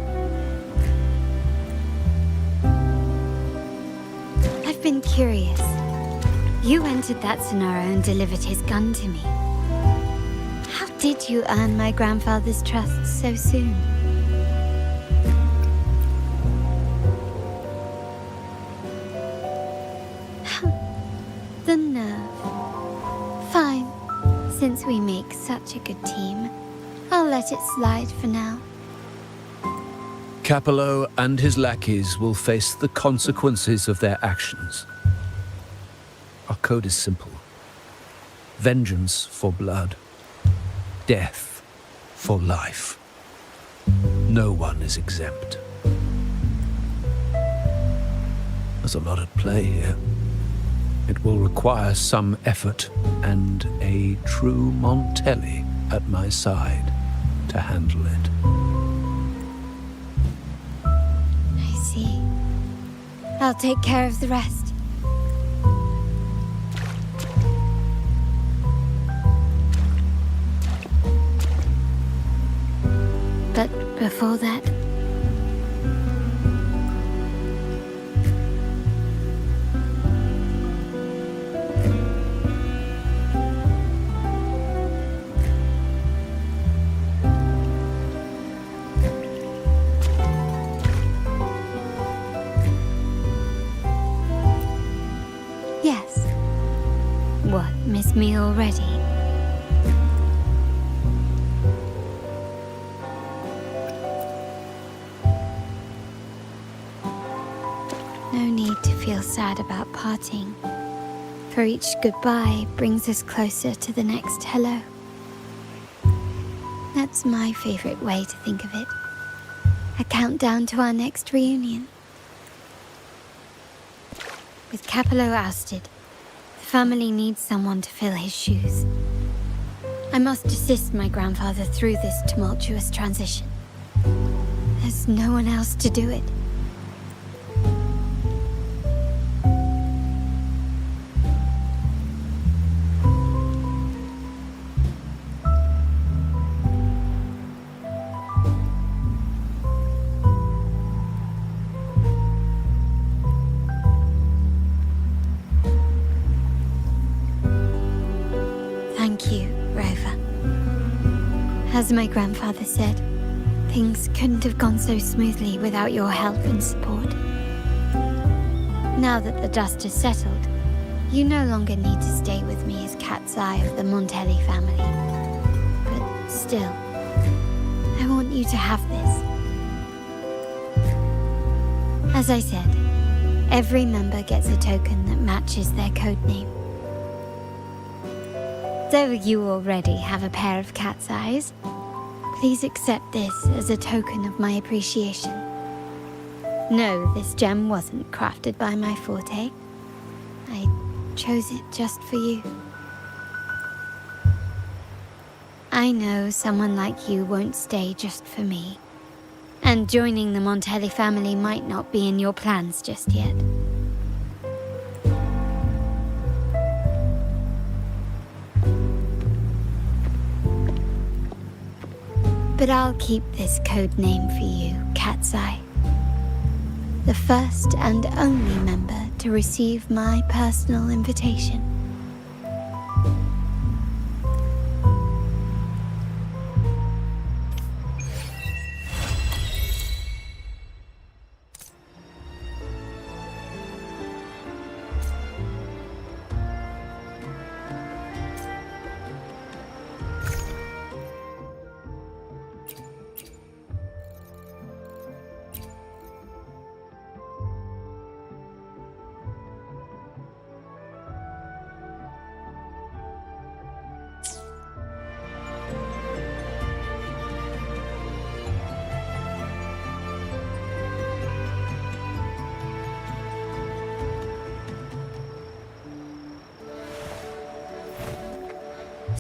I've been curious. You entered that Sonora and delivered his gun to me. How did you earn my grandfather's trust so soon? The nerve. Fine. Since we make such a good team, I'll let it slide for now. Capello and his lackeys will face the consequences of their actions. Our code is simple. Vengeance for blood. Death for life. No one is exempt. There's a lot at play here. It will require some effort and a true Montelli at my side to handle it. I see. I'll take care of the rest. But before that... Yes. What, miss me already? No need to feel sad about parting, for each goodbye brings us closer to the next hello. That's my favorite way to think of it. A countdown to our next reunion. With Capello ousted, the family needs someone to fill his shoes. I must assist my grandfather through this tumultuous transition. There's no one else to do it. Thank you, Rover. As my grandfather said, things couldn't have gone so smoothly without your help and support. Now that the dust has settled, you no longer need to stay with me as cat's eye of the Montelli family. But still, I want you to have this. As I said, every member gets a token that matches their codename. Though you already have a pair of cat's eyes, please accept this as a token of my appreciation. No, this gem wasn't crafted by my forte. I chose it just for you. I know someone like you won't stay just for me, and joining the Montelli family might not be in your plans just yet. But I'll keep this code name for you, Cat's Eye. The first and only member to receive my personal invitation.